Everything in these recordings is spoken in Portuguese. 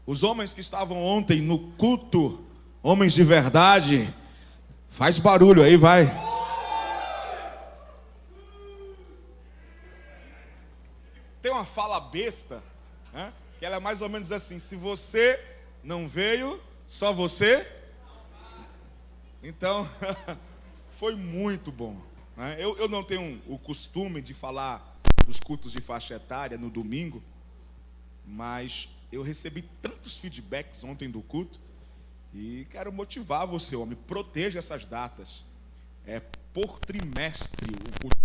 Os homens que estavam ontem no culto, homens de verdade, faz barulho aí, vai. Tem uma fala besta, né? Que ela é mais ou menos assim: se você não veio, só você. Então, foi muito bom, né? Eu não tenho o costume de falar dos cultos de faixa etária no domingo, mas eu recebi tantos feedbacks ontem do culto e quero motivar você, homem, proteja essas datas. É por trimestre o culto.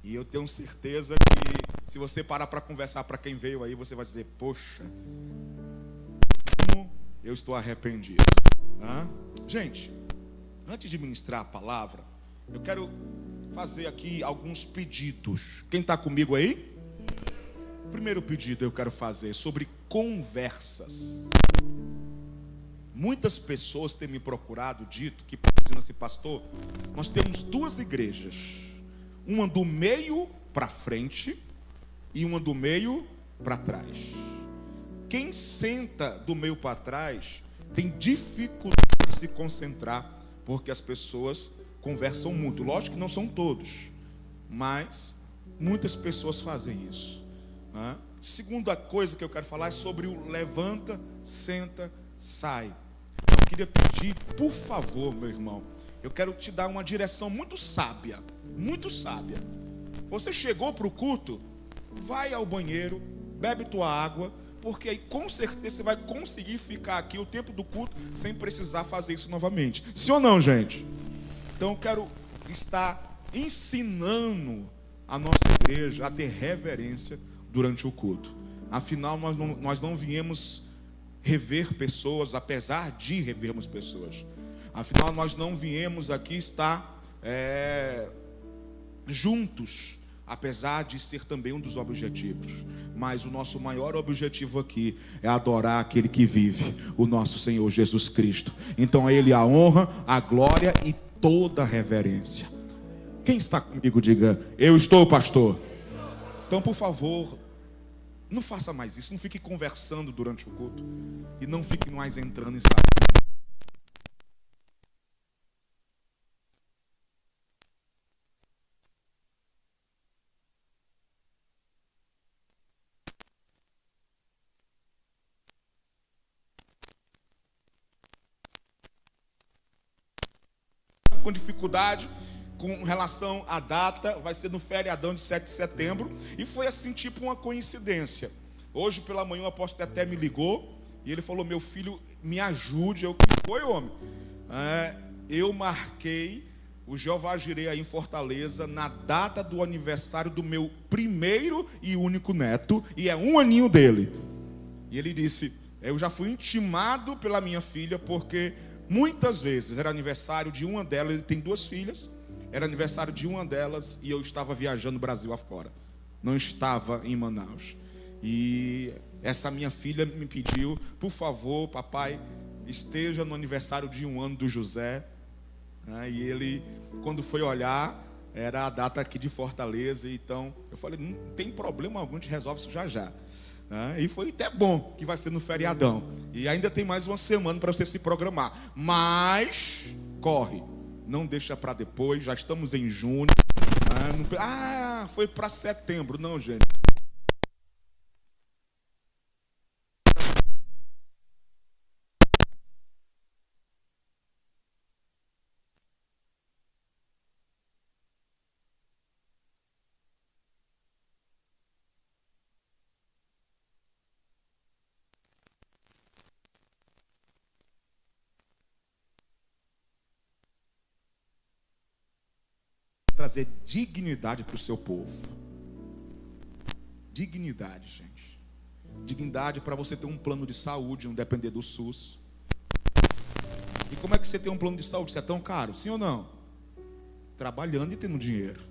E eu tenho certeza que se você parar para conversar para quem veio aí, você vai dizer: poxa, como eu estou arrependido. Gente, antes de ministrar a palavra, eu quero fazer aqui alguns pedidos. Quem está comigo aí? O primeiro pedido eu quero fazer sobre conversas. Muitas pessoas têm me procurado, dito que, dizendo assim: pastor, nós temos duas igrejas, uma do meio para frente e uma do meio para trás. Quem senta do meio para trás tem dificuldade de se concentrar, porque as pessoas conversam muito. Lógico que não são todos, mas muitas pessoas fazem isso. Segunda coisa que eu quero falar é sobre o levanta, senta, sai. Eu queria pedir, por favor, meu irmão, eu quero te dar uma direção muito sábia, muito sábia. Você chegou para o culto, vai ao banheiro, bebe tua água, porque aí com certeza você vai conseguir ficar aqui o tempo do culto sem precisar fazer isso novamente. Sim ou não, gente? Então eu quero estar ensinando a nossa igreja a ter reverência durante o culto. Afinal, nós não viemos rever pessoas, apesar de revermos pessoas. Afinal, nós não viemos aqui estar juntos, apesar de ser também um dos objetivos. Mas o nosso maior objetivo aqui é adorar aquele que vive, o nosso Senhor Jesus Cristo. Então a Ele a honra, a glória e toda a reverência. Quem está comigo, diga: eu estou, pastor. Então, por favor, não faça mais isso. Não fique conversando durante o culto e não fique mais entrando e saindo. Com dificuldade com relação à data, vai ser no feriadão de 7 de setembro, e foi assim, tipo uma coincidência. Hoje pela manhã o apóstolo até me ligou e ele falou: meu filho, me ajude. Eu: que foi, homem? Eu marquei o Jeová Jireh aí em Fortaleza na data do aniversário do meu primeiro e único neto, e é 1 aninho dele. E ele disse: eu já fui intimado pela minha filha, porque muitas vezes era aniversário de uma delas, ele tem 2 filhas, era aniversário de uma delas e eu estava viajando o Brasil afora, não estava em Manaus. E essa minha filha me pediu: por favor, papai, esteja no aniversário de 1 ano do José. E ele, quando foi olhar, era a data aqui de Fortaleza. Então eu falei: não tem problema algum, a gente resolve isso já já. E foi até bom que vai ser no feriadão. E ainda tem mais uma semana para você se programar. Mas corre, não deixa para depois. Já estamos em junho. Foi para setembro. Não, gente. Trazer dignidade para o seu povo. Dignidade, gente. Dignidade para você ter um plano de saúde, não depender do SUS. E como é que você tem um plano de saúde? Isso é tão caro? Sim ou não? Trabalhando e tendo dinheiro.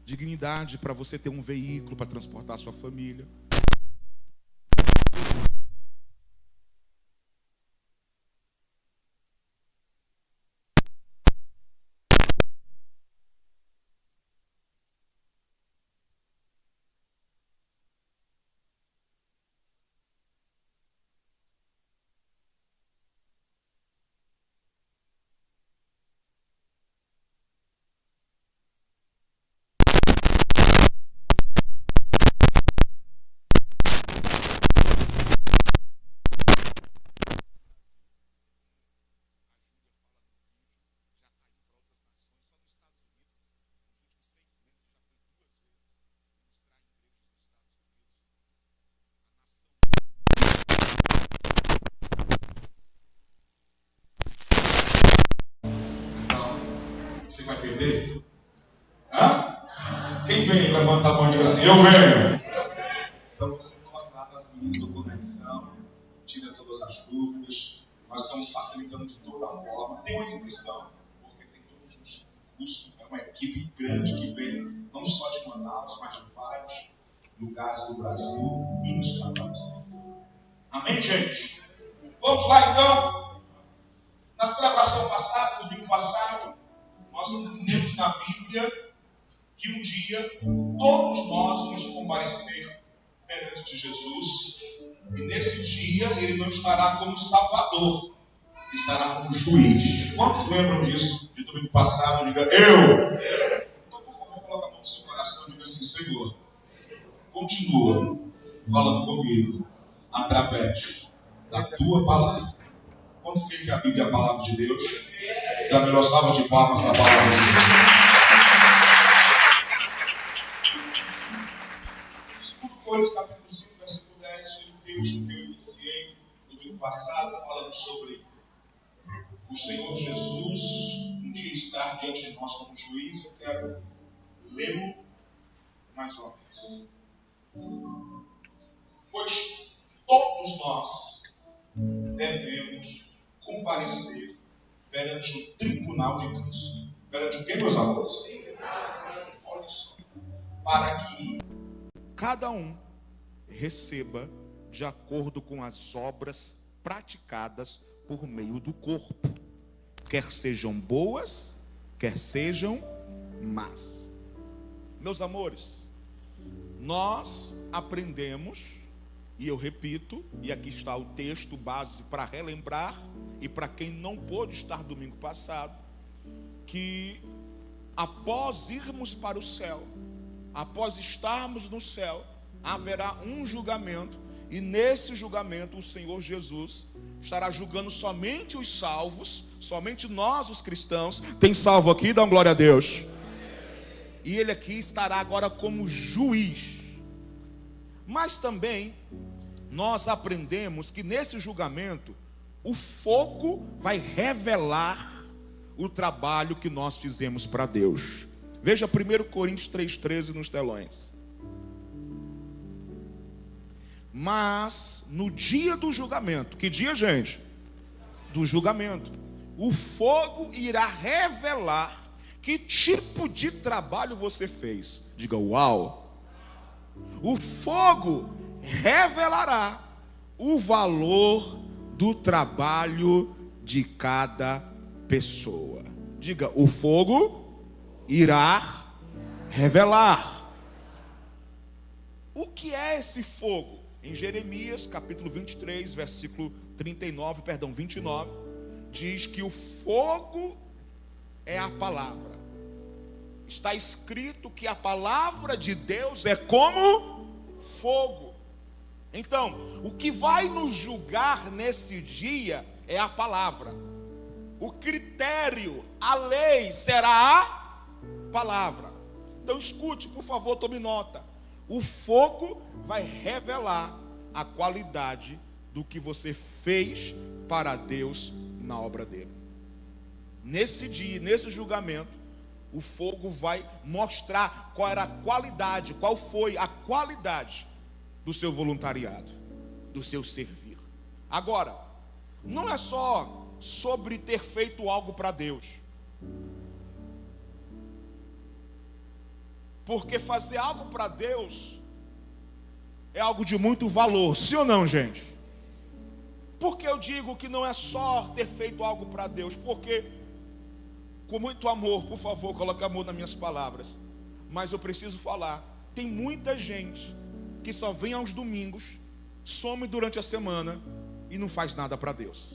Dignidade para você ter um veículo para transportar a sua família. Você vai perder? Hã? Quem vem? Levanta a mão e diga assim: eu venho. Então você coloca lá nas minhas do conexão, tira todas as dúvidas. Nós estamos facilitando de toda forma. Tem uma inscrição, porque tem todos os cursos. É uma equipe grande que vem, não só de Manaus, mas de vários lugares do Brasil, ministrar para vocês. Amém, gente? Vamos lá então. Na celebração passada, no domingo passado, nós entendemos na Bíblia que um dia todos nós vamos comparecer perante de Jesus, e nesse dia ele não estará como Salvador, estará como juiz. Quantos lembram disso de domingo passado? Diga eu. Então, por favor, coloque a mão no seu coração e diga assim: Senhor, continua falando comigo através da tua palavra. Quantos creem que a Bíblia é a palavra de Deus? Dá a melhor salva de palmas à palavra de Deus. 2 Coríntios capítulo 5, versículo 10, foi o texto que eu iniciei no domingo passado, falando sobre o Senhor Jesus um dia estar diante de nós como juiz. Eu quero lê-lo mais uma vez. Pois todos nós devemos comparecer perante o tribunal de Cristo. Perante o que, meus amores? Olha só. Para que cada um receba de acordo com as obras praticadas por meio do corpo, quer sejam boas, quer sejam más. Meus amores, nós aprendemos, e eu repito, e aqui está o texto base para relembrar, e para quem não pôde estar domingo passado, que após irmos para o céu, após estarmos no céu, haverá um julgamento, e nesse julgamento o Senhor Jesus estará julgando somente os salvos, somente nós os cristãos. Tem salvo aqui? Dá uma glória a Deus. E ele aqui estará agora como juiz. Mas também nós aprendemos que nesse julgamento o fogo vai revelar o trabalho que nós fizemos para Deus. Veja 1 Coríntios 3,13 nos telões. Mas no dia do julgamento, que dia, gente? Do julgamento, o fogo irá revelar que tipo de trabalho você fez. Diga uau. O fogo revelará o valor do trabalho de cada pessoa. Diga, o fogo irá revelar. O que é esse fogo? Em Jeremias, capítulo 23, versículo 29, diz que o fogo é a palavra. Está escrito que a palavra de Deus é como fogo. Então, o que vai nos julgar nesse dia é a palavra. O critério, a lei será a palavra. Então escute, por favor, tome nota. O fogo vai revelar a qualidade do que você fez para Deus na obra dele. Nesse dia, nesse julgamento, o fogo vai mostrar qual era a qualidade, qual foi a qualidade do seu voluntariado, do seu servir. Agora, não é só sobre ter feito algo para Deus. Porque fazer algo para Deus é algo de muito valor, sim ou não, gente? Por que eu digo que não é só ter feito algo para Deus? Porque, com muito amor, por favor, coloque amor nas minhas palavras, mas eu preciso falar, tem muita gente que só vem aos domingos, some durante a semana e não faz nada para Deus.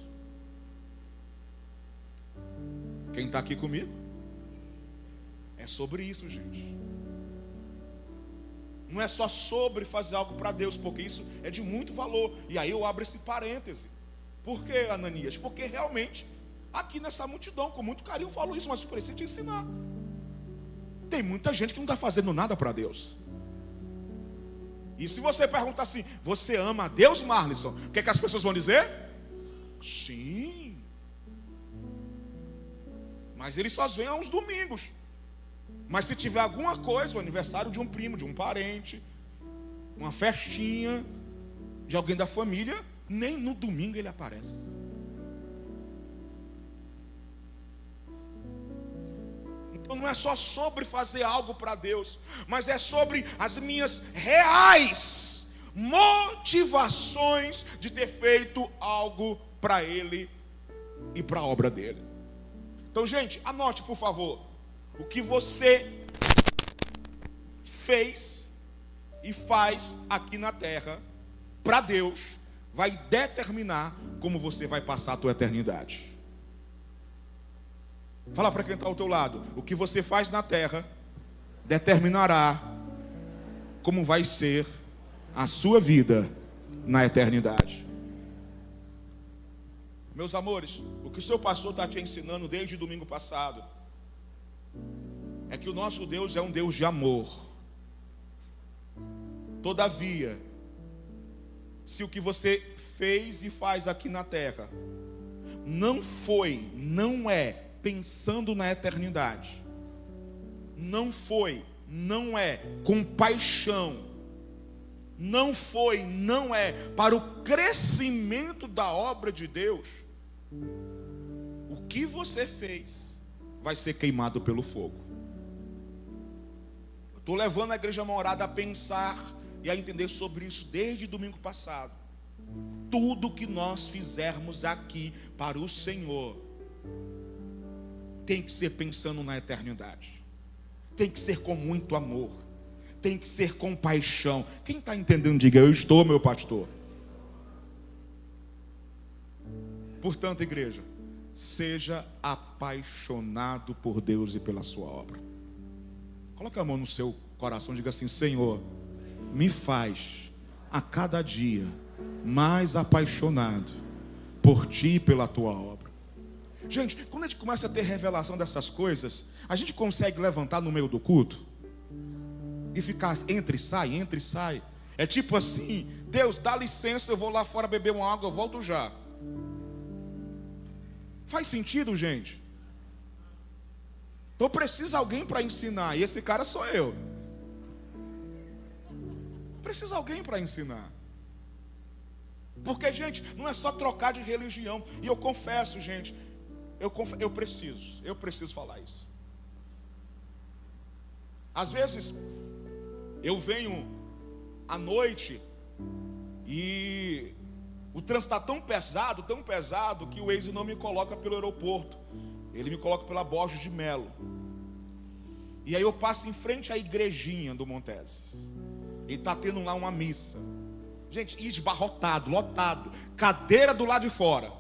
Quem está aqui comigo? É sobre isso, gente. Não é só sobre fazer algo para Deus, porque isso é de muito valor. E aí eu abro esse parêntese. Por que, Ananias? Porque realmente, aqui nessa multidão, com muito carinho, eu falo isso, mas eu preciso te ensinar. Tem muita gente que não está fazendo nada para Deus. E se você perguntar assim, você ama a Deus, Marlison? O que é que as pessoas vão dizer? Sim. Mas ele só vem aos domingos. Mas se tiver alguma coisa, o aniversário de um primo, de um parente, uma festinha de alguém da família, nem no domingo ele aparece. Então não é só sobre fazer algo para Deus, mas é sobre as minhas reais motivações de ter feito algo para Ele e para a obra dele. Então, gente, anote, por favor, o que você fez e faz aqui na terra para Deus vai determinar como você vai passar a tua eternidade. Fala para quem está ao teu lado: o que você faz na terra determinará como vai ser a sua vida na eternidade. Meus amores, o que o seu pastor está te ensinando desde domingo passado é que o nosso Deus é um Deus de amor. Todavia, se o que você fez e faz aqui na terra não é pensando na eternidade, não é com paixão, não é para o crescimento da obra de Deus, o que você fez vai ser queimado pelo fogo. Eu estou levando a Igreja Morada a pensar e a entender sobre isso desde domingo passado. Tudo que nós fizermos aqui para o Senhor tem que ser pensando na eternidade, tem que ser com muito amor, tem que ser com paixão. Quem está entendendo, diga: eu estou, meu pastor. Portanto, igreja, seja apaixonado por Deus e pela sua obra. Coloque a mão no seu coração e diga assim: Senhor, me faz a cada dia mais apaixonado por Ti e pela Tua obra. Gente, quando a gente começa a ter revelação dessas coisas, a gente consegue levantar no meio do culto e ficar entre e sai. É tipo assim: Deus, dá licença, eu vou lá fora beber uma água, eu volto já. Faz sentido, gente? Então precisa alguém para ensinar, e esse cara sou eu. Precisa alguém para ensinar. Porque, gente, não é só trocar de religião. E eu confesso, gente, eu preciso falar isso. Às vezes eu venho à noite e o trânsito está tão pesado que o Waze não me coloca pelo aeroporto, ele me coloca pela Borges de Melo. E aí eu passo em frente à igrejinha do Montes, e está tendo lá uma missa. Gente, esbarrotado, lotado, cadeira do lado de fora.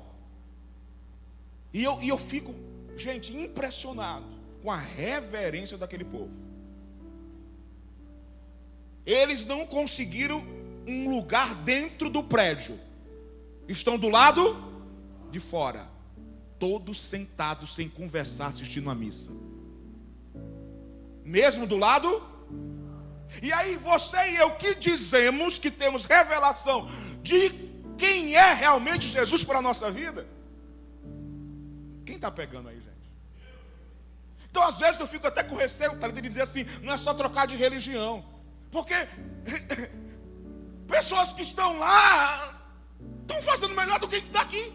E eu fico, gente, impressionado com a reverência daquele povo. Eles não conseguiram um lugar dentro do prédio, estão do lado de fora, todos sentados sem conversar, assistindo a missa. Mesmo do lado. E aí você e eu que dizemos que temos revelação de quem é realmente Jesus para a nossa vida? Quem está pegando aí, gente? Então às vezes eu fico até com receio de dizer assim: não é só trocar de religião, porque pessoas que estão lá estão fazendo melhor do que está aqui.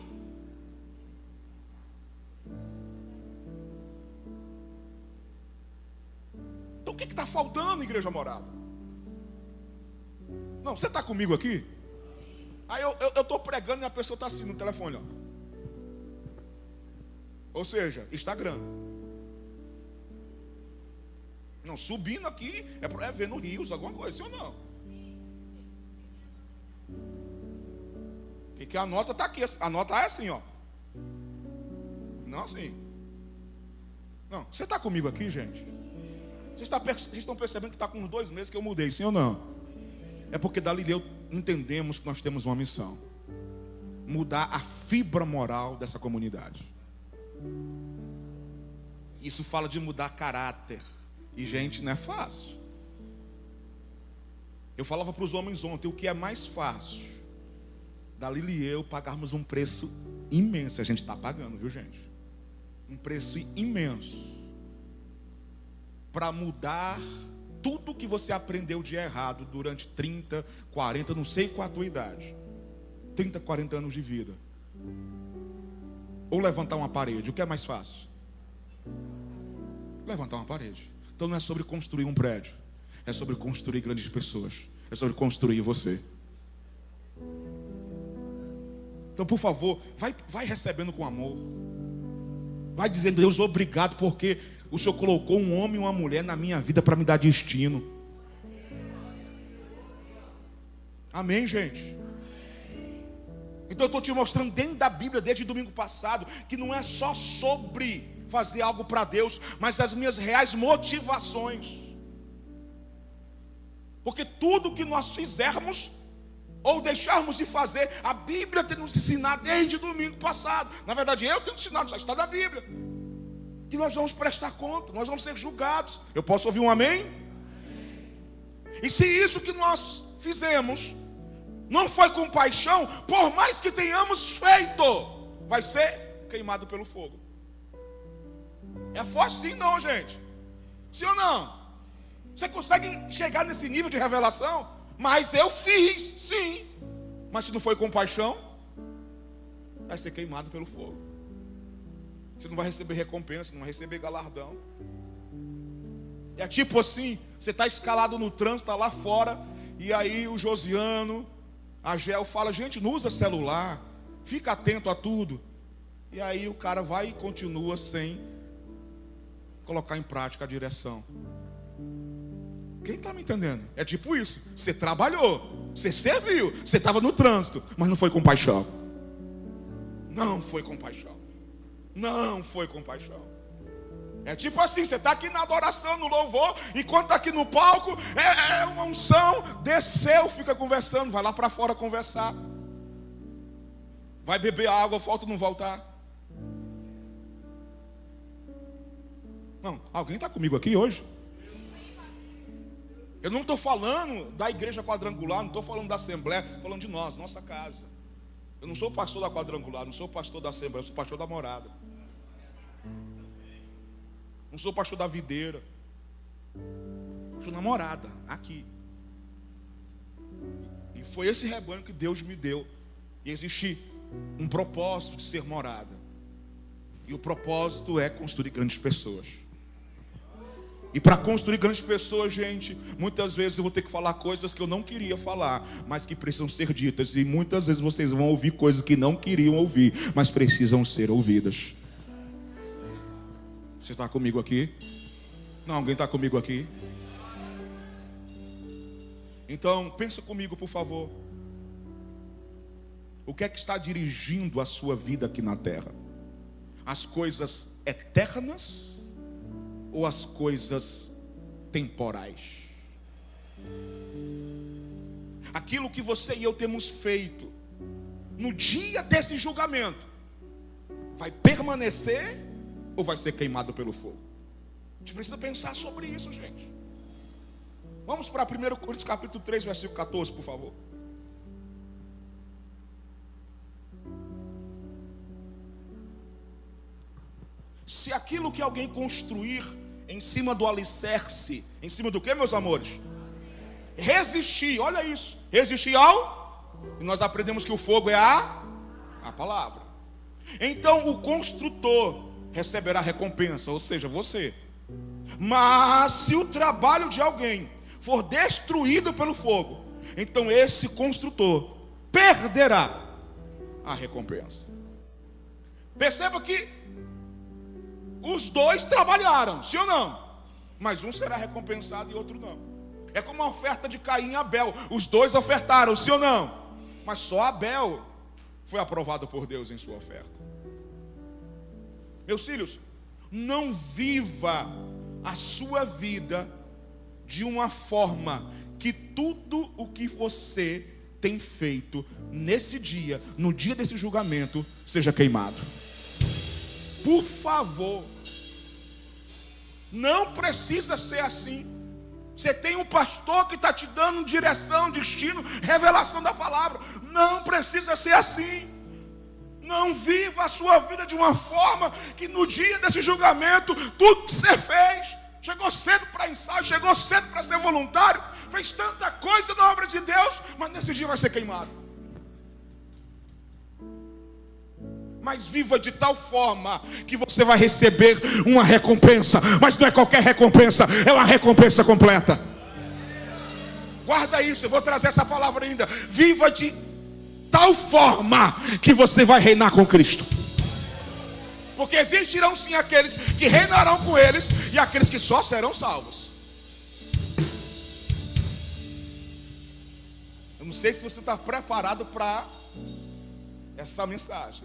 Então o que está faltando, Igreja Morada? Não, você está comigo aqui? Aí eu estou pregando e a pessoa está assim no telefone, ó. Ou seja, Instagram. Não, subindo aqui é vendo rios, alguma coisa, sim ou não? E que a nota está aqui, a nota é assim, ó. Não assim. Não, você está comigo aqui, gente? Vocês estão percebendo que está com uns 2 meses que eu mudei, sim ou não? É porque dali entendemos que nós temos uma missão: mudar a fibra moral dessa comunidade. Isso fala de mudar caráter. E, gente, não é fácil. Eu falava para os homens ontem: o que é mais fácil, Dalila e eu pagarmos um preço imenso. A gente está pagando, viu, gente? um preço imenso para mudar tudo que você aprendeu de errado durante 30, 40, não sei qual a tua idade, 30, 40 anos de vida. Ou levantar uma parede, o que é mais fácil? Levantar uma parede. Então não é sobre construir um prédio, é sobre construir grandes pessoas, é sobre construir você. Então, por favor, vai recebendo com amor. Vai dizendo: Deus, obrigado, porque o Senhor colocou um homem e uma mulher na minha vida para me dar destino. Amém, gente? Então eu estou te mostrando dentro da Bíblia, desde domingo passado, que não é só sobre fazer algo para Deus, mas as minhas reais motivações. Porque tudo que nós fizermos ou deixarmos de fazer, a Bíblia tem nos ensinado desde domingo passado. Na verdade, eu tenho ensinado, já está na Bíblia, que nós vamos prestar conta, nós vamos ser julgados. Eu posso ouvir um amém? E se isso que nós fizemos não foi com paixão, por mais que tenhamos feito, vai ser queimado pelo fogo. É forte sim, não, gente? Sim ou não? Você consegue chegar nesse nível de revelação? Mas eu fiz, sim. Mas se não foi com paixão, vai ser queimado pelo fogo. Você não vai receber recompensa, não vai receber galardão. É tipo assim, você está escalado no trânsito, está lá fora, e aí o Josiano, a Gel fala: gente, não usa celular, fica atento a tudo. E aí o cara vai e continua sem colocar em prática a direção. Quem está me entendendo? É tipo isso. Você trabalhou, você serviu, você estava no trânsito, mas não foi com paixão. Não foi com paixão. Não foi com paixão. É tipo assim, você está aqui na adoração, no louvor, enquanto está aqui no palco, é uma unção, desceu, fica conversando, vai lá para fora conversar. Vai beber água, volta ou não voltar? Não, alguém está comigo aqui hoje? Eu não estou falando da igreja quadrangular, não estou falando da assembleia, estou falando de nós, nossa casa. Eu não sou pastor da quadrangular, não sou pastor da assembleia, eu sou pastor da morada. Não sou pastor da videira. Sou na morada, aqui. E foi esse rebanho que Deus me deu. E existe um propósito de ser morada. E o propósito é construir grandes pessoas. E para construir grandes pessoas, gente, muitas vezes eu vou ter que falar coisas que eu não queria falar, mas que precisam ser ditas. E muitas vezes vocês vão ouvir coisas que não queriam ouvir, mas precisam ser ouvidas. Você está comigo aqui? Não, alguém está comigo aqui? Então, pensa comigo, por favor. O que é que está dirigindo a sua vida aqui na terra? As coisas eternas ou as coisas temporais? Aquilo que você e eu temos feito no dia desse julgamento vai permanecer ou vai ser queimado pelo fogo? A gente precisa pensar sobre isso, gente. Vamos para 1 Coríntios capítulo 3, versículo 14, por favor. Se aquilo que alguém construir em cima do alicerce, em cima do que, meus amores? Resistir, olha isso. Resistir ao... E nós aprendemos que o fogo é a palavra. Então o construtor receberá recompensa, ou seja, você. Mas se o trabalho de alguém for destruído pelo fogo, então esse construtor perderá a recompensa. Perceba que os dois trabalharam, sim ou não? Mas um será recompensado e outro não. É como a oferta de Caim e Abel. Os dois ofertaram, sim ou não? Mas só Abel foi aprovado por Deus em sua oferta. Meus filhos, não viva a sua vida de uma forma que tudo o que você tem feito nesse dia, no dia desse julgamento, seja queimado. Por favor, não precisa ser assim. Você tem um pastor que está te dando direção, destino, revelação da palavra. Não precisa ser assim. Não viva a sua vida de uma forma que no dia desse julgamento, tudo que você fez, chegou cedo para ensaio, chegou cedo para ser voluntário, fez tanta coisa na obra de Deus, mas nesse dia vai ser queimado. Mas viva de tal forma que você vai receber uma recompensa, mas não é qualquer recompensa, é uma recompensa completa. Guarda isso, eu vou trazer essa palavra ainda. Viva de tal forma que você vai reinar com Cristo. Porque existirão sim aqueles que reinarão com eles e aqueles que só serão salvos. Eu não sei se você está preparado para essa mensagem.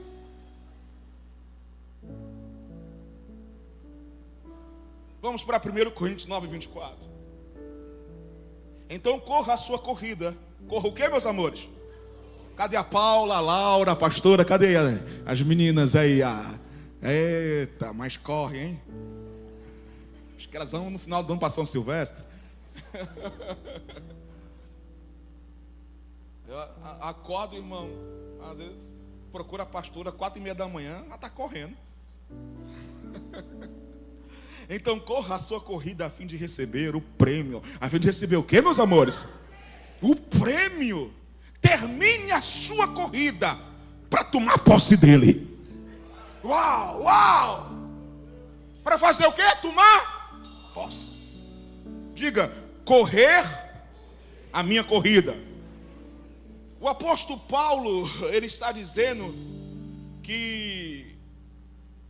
Vamos para 1 Coríntios 9, 24. Então corra a sua corrida. Corra o quê, meus amores? Cadê a Paula, a Laura, a pastora? Cadê as meninas aí? Eita, mas corre, hein? Acho que elas vão no final do ano para São Silvestre. Eu acordo, irmão. Às vezes procura a pastora 4:30 da manhã. Ela está correndo. Então corra a sua corrida a fim de receber o prêmio. A fim de receber o quê, meus amores? O prêmio. Termine a sua corrida para tomar posse dele. Uau, uau! Para fazer o quê? Tomar posse. Diga, correr a minha corrida. O apóstolo Paulo, ele está dizendo que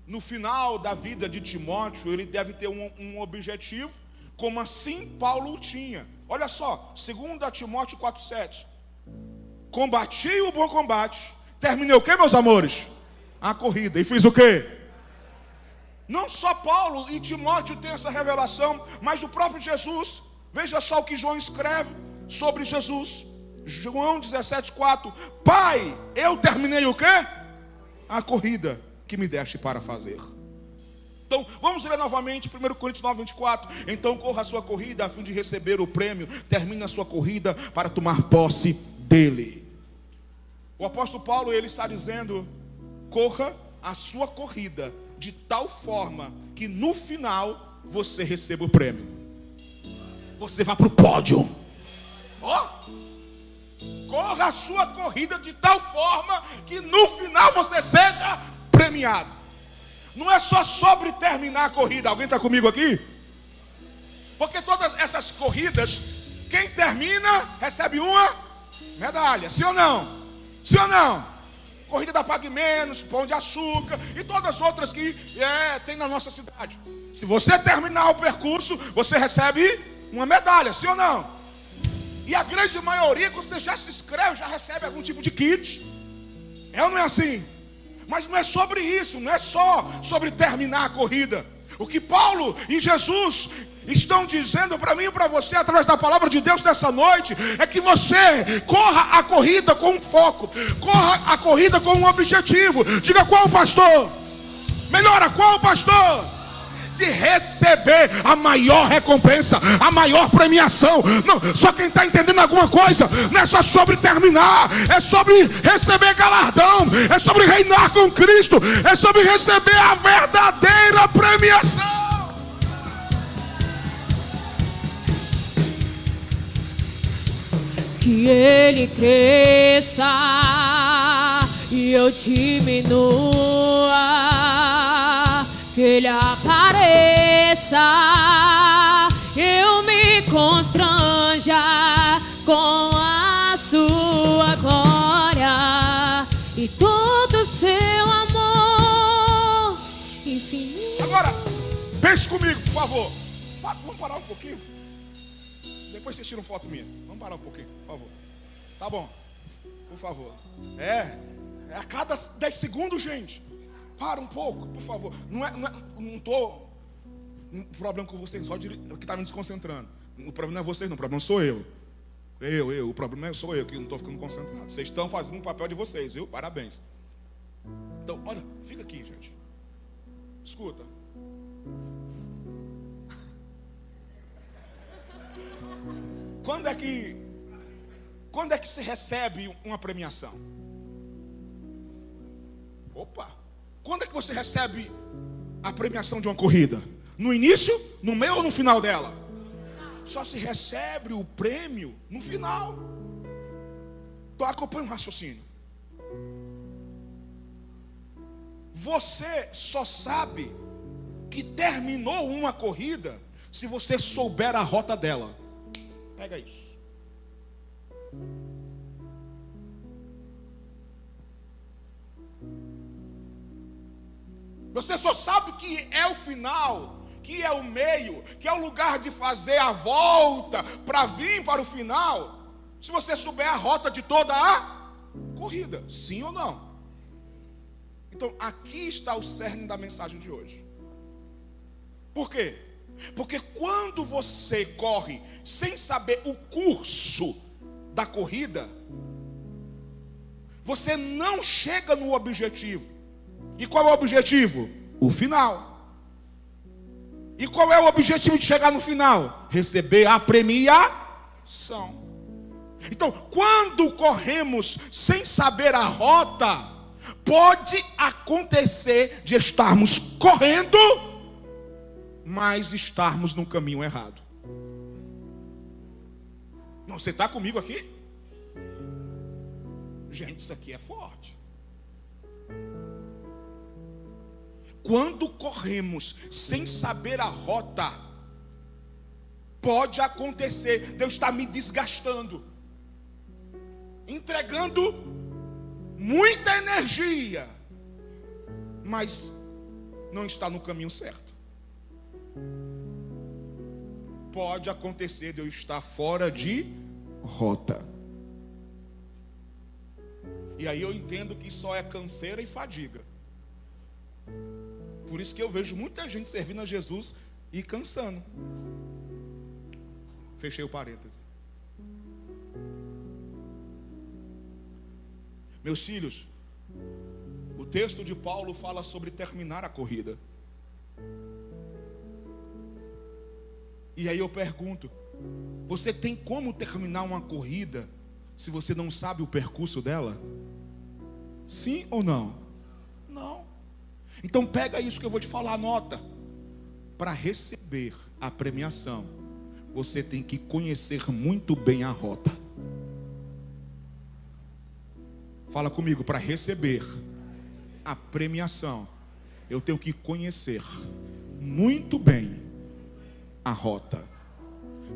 no final da vida de Timóteo, ele deve ter um objetivo, como assim Paulo tinha. Olha só, 2 Timóteo 4,7. Combati o bom combate. Terminei o que, meus amores? A corrida. E fiz o quê? Não só Paulo e Timóteo têm essa revelação, mas o próprio Jesus. Veja só o que João escreve sobre Jesus. João 17,4. Pai, eu terminei o quê? A corrida que me deste para fazer. Então, vamos ler novamente 1 Coríntios 9, 24. Então corra a sua corrida a fim de receber o prêmio. Termine a sua corrida para tomar posse dele. O apóstolo Paulo, ele está dizendo: corra a sua corrida de tal forma que no final você receba o prêmio. Você vai para o pódio. Corra a sua corrida de tal forma que no final você seja premiado. Não é só sobre terminar a corrida. Alguém está comigo aqui? Porque todas essas corridas, quem termina recebe uma medalha. Sim ou não? Sim ou não? Corrida da Pague Menos, Pão de Açúcar e todas as outras que tem na nossa cidade. Se você terminar o percurso, você recebe uma medalha. Sim ou não? E a grande maioria, quando você já se inscreve, já recebe algum tipo de kit. É ou não é assim? Mas não é sobre isso, não é só sobre terminar a corrida. O que Paulo e Jesus estão dizendo para mim e para você, através da palavra de Deus nessa noite, é que você corra a corrida com um foco, corra a corrida com um objetivo. Diga qual, pastor? Melhora, qual, pastor? De receber a maior recompensa, a maior premiação. Não, só quem está entendendo alguma coisa, não é só sobre terminar, é sobre receber galardão, é sobre reinar com Cristo, é sobre receber a verdadeira premiação. Que ele cresça e eu diminua, que ele apareça, eu me constranja com a sua glória e todo o seu amor infinito. Agora, pense comigo, por favor. Vamos parar um pouquinho. Depois vocês tiram foto minha. Vamos parar um pouquinho, por favor. Tá bom, por favor. A cada 10 segundos, gente. Para um pouco, por favor. Não estou um problema com vocês, só que está me desconcentrando. O problema não é vocês, não. O problema sou eu. O problema sou eu que não estou ficando concentrado. Vocês estão fazendo o papel de vocês, viu? Parabéns. Então, olha, fica aqui, gente. Escuta. Quando é que se recebe uma premiação? Opa! Quando é que você recebe a premiação de uma corrida? No início, no meio ou no final dela? Só se recebe o prêmio no final. Então acompanha o raciocínio. Você só sabe que terminou uma corrida se você souber a rota dela. Pega isso. Você só sabe que é o final, que é o meio, que é o lugar de fazer a volta para vir para o final, se você souber a rota de toda a corrida, sim ou não? Então aqui está o cerne da mensagem de hoje. Por quê? Porque quando você corre sem saber o curso da corrida, você não chega no objetivo. E qual é o objetivo? O final. E qual é o objetivo de chegar no final? Receber a premiação. Então, quando corremos sem saber a rota, pode acontecer de estarmos correndo, mas estarmos no caminho errado. Não, você está comigo aqui? Gente, isso aqui é forte. Quando corremos sem saber a rota, pode acontecer de eu estar me desgastando, entregando muita energia, mas não está no caminho certo. Pode acontecer de eu estar fora de rota. E aí eu entendo que só é canseira e fadiga. Por isso que eu vejo muita gente servindo a Jesus e cansando. Fechei o parêntese. Meus filhos, o texto de Paulo fala sobre terminar a corrida. E aí eu pergunto, você tem como terminar uma corrida se você não sabe o percurso dela? Sim ou não? Não. Então pega isso que eu vou te falar, anota. Para receber a premiação, você tem que conhecer muito bem a rota. Fala comigo, para receber a premiação, eu tenho que conhecer muito bem a rota.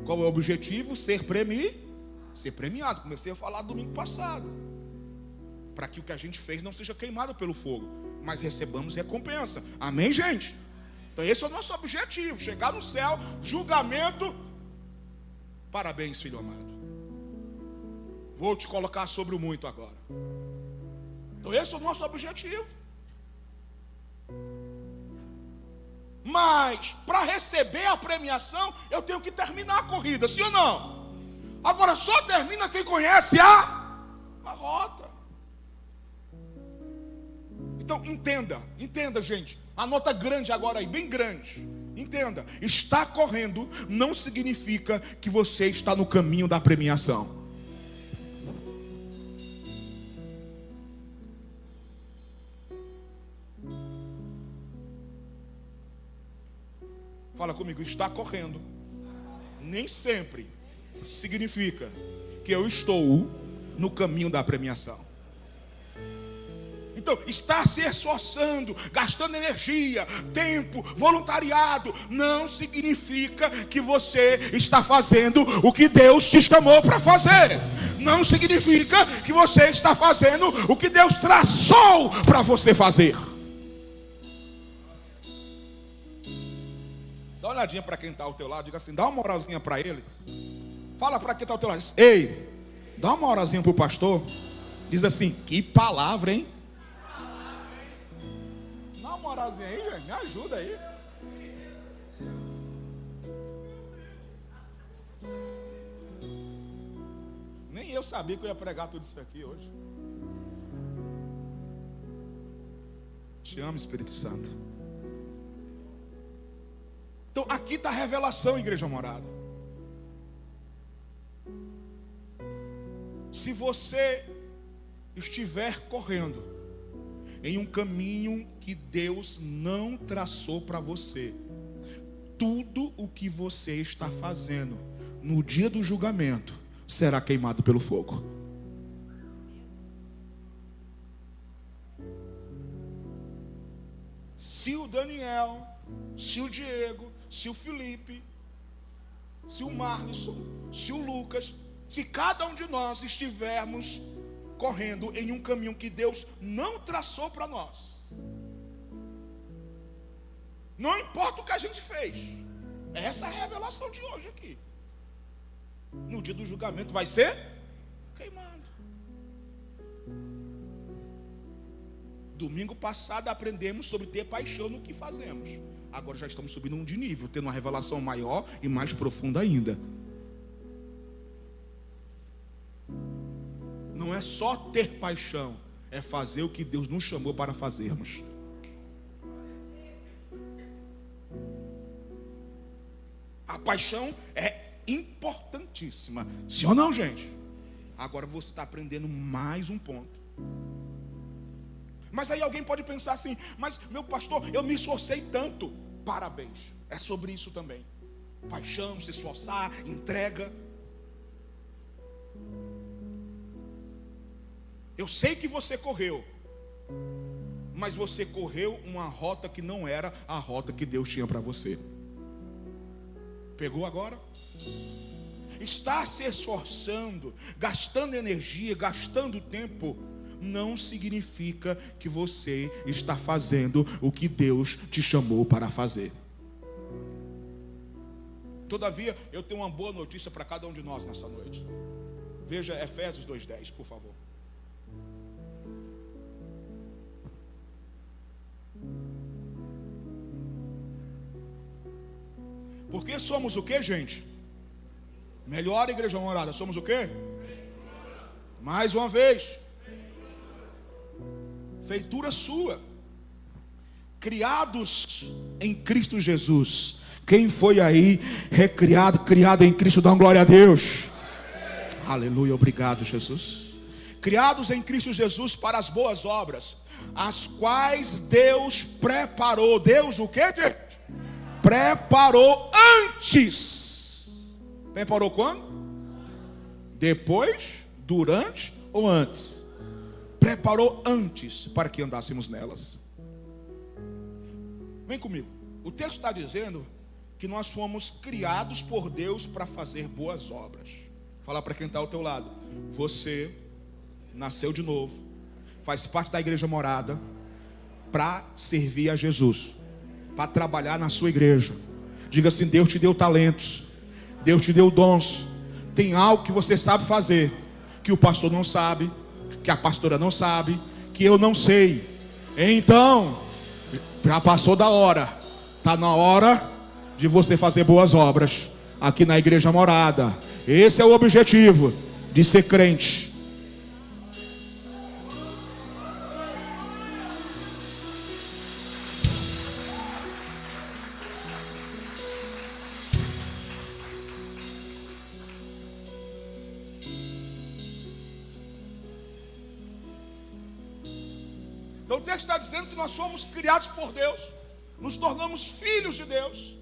Qual é o objetivo? Ser premiado. Comecei a falar domingo passado. Para que o que a gente fez não seja queimado pelo fogo, mas recebamos recompensa. Amém, gente? Então esse é o nosso objetivo, chegar no céu, julgamento. Parabéns, filho amado. Vou te colocar sobre o muito agora. Então esse é o nosso objetivo. Mas para receber a premiação, eu tenho que terminar a corrida, sim ou não? Agora só termina quem conhece a rota. Então entenda, gente. A nota grande agora aí, bem grande. Entenda, estar correndo não significa que você está no caminho da premiação. Fala comigo, estar correndo nem sempre significa que eu estou no caminho da premiação. Então, estar se esforçando, gastando energia, tempo, voluntariado, não significa que você está fazendo o que Deus te chamou para fazer. Não significa que você está fazendo o que Deus traçou para você fazer. Dá uma olhadinha para quem está ao teu lado, diga assim, dá uma moralzinha para ele. Fala para quem está ao teu lado, diz, ei, dá uma moralzinha para o pastor. Diz assim, que palavra, hein? Dá uma moralzinha aí, gente, me ajuda aí. Nem eu sabia que eu ia pregar tudo isso aqui hoje. Te amo, Espírito Santo. Então aqui está a revelação, igreja morada. Se você estiver correndo em um caminho que Deus não traçou para você, tudo o que você está fazendo no dia do julgamento será queimado pelo fogo. Se o Daniel, se o Diego, se o Felipe, se o Marlisson, se o Lucas, se cada um de nós estivermos correndo em um caminho que Deus não traçou para nós, não importa o que a gente fez, essa é a revelação de hoje aqui. No dia do julgamento vai ser queimado. Domingo passado aprendemos sobre ter paixão no que fazemos. Agora já estamos subindo de nível, tendo uma revelação maior e mais profunda ainda. Não é só ter paixão, é fazer o que Deus nos chamou para fazermos. A paixão é importantíssima, sim ou não, gente? Agora você está aprendendo mais um ponto. Mas aí alguém pode pensar assim: mas meu pastor, eu me esforcei tanto. Parabéns, é sobre isso também. Paixão, se esforçar, entrega. Eu sei que você correu, mas você correu uma rota que não era a rota que Deus tinha para você. Pegou agora? Estar se esforçando, gastando energia, gastando tempo, não significa que você está fazendo o que Deus te chamou para fazer. Todavia, eu tenho uma boa notícia para cada um de nós nessa noite. Veja Efésios 2:10, por favor. Porque somos o que, gente? Melhor igreja morada, somos o que? Mais uma vez, feitura sua, criados em Cristo Jesus. Quem foi aí recriado, criado em Cristo, dá glória a Deus. Aleluia, obrigado, Jesus. Criados em Cristo Jesus para as boas obras, as quais Deus preparou. Deus o que, gente? Preparou antes. Preparou quando? Depois, durante ou antes? Preparou antes para que andássemos nelas. Vem comigo. O texto está dizendo que nós fomos criados por Deus para fazer boas obras. Fala para quem está ao teu lado: você nasceu de novo, faz parte da igreja morada para servir a Jesus, para trabalhar na sua igreja. Diga assim: Deus te deu talentos, Deus te deu dons. Tem algo que você sabe fazer, que o pastor não sabe, que a pastora não sabe, que eu não sei. Então, já passou da hora. Está na hora de você fazer boas obras aqui na igreja morada. Esse é o objetivo de ser crente. Então o texto está dizendo que nós somos criados por Deus, nos tornamos filhos de Deus,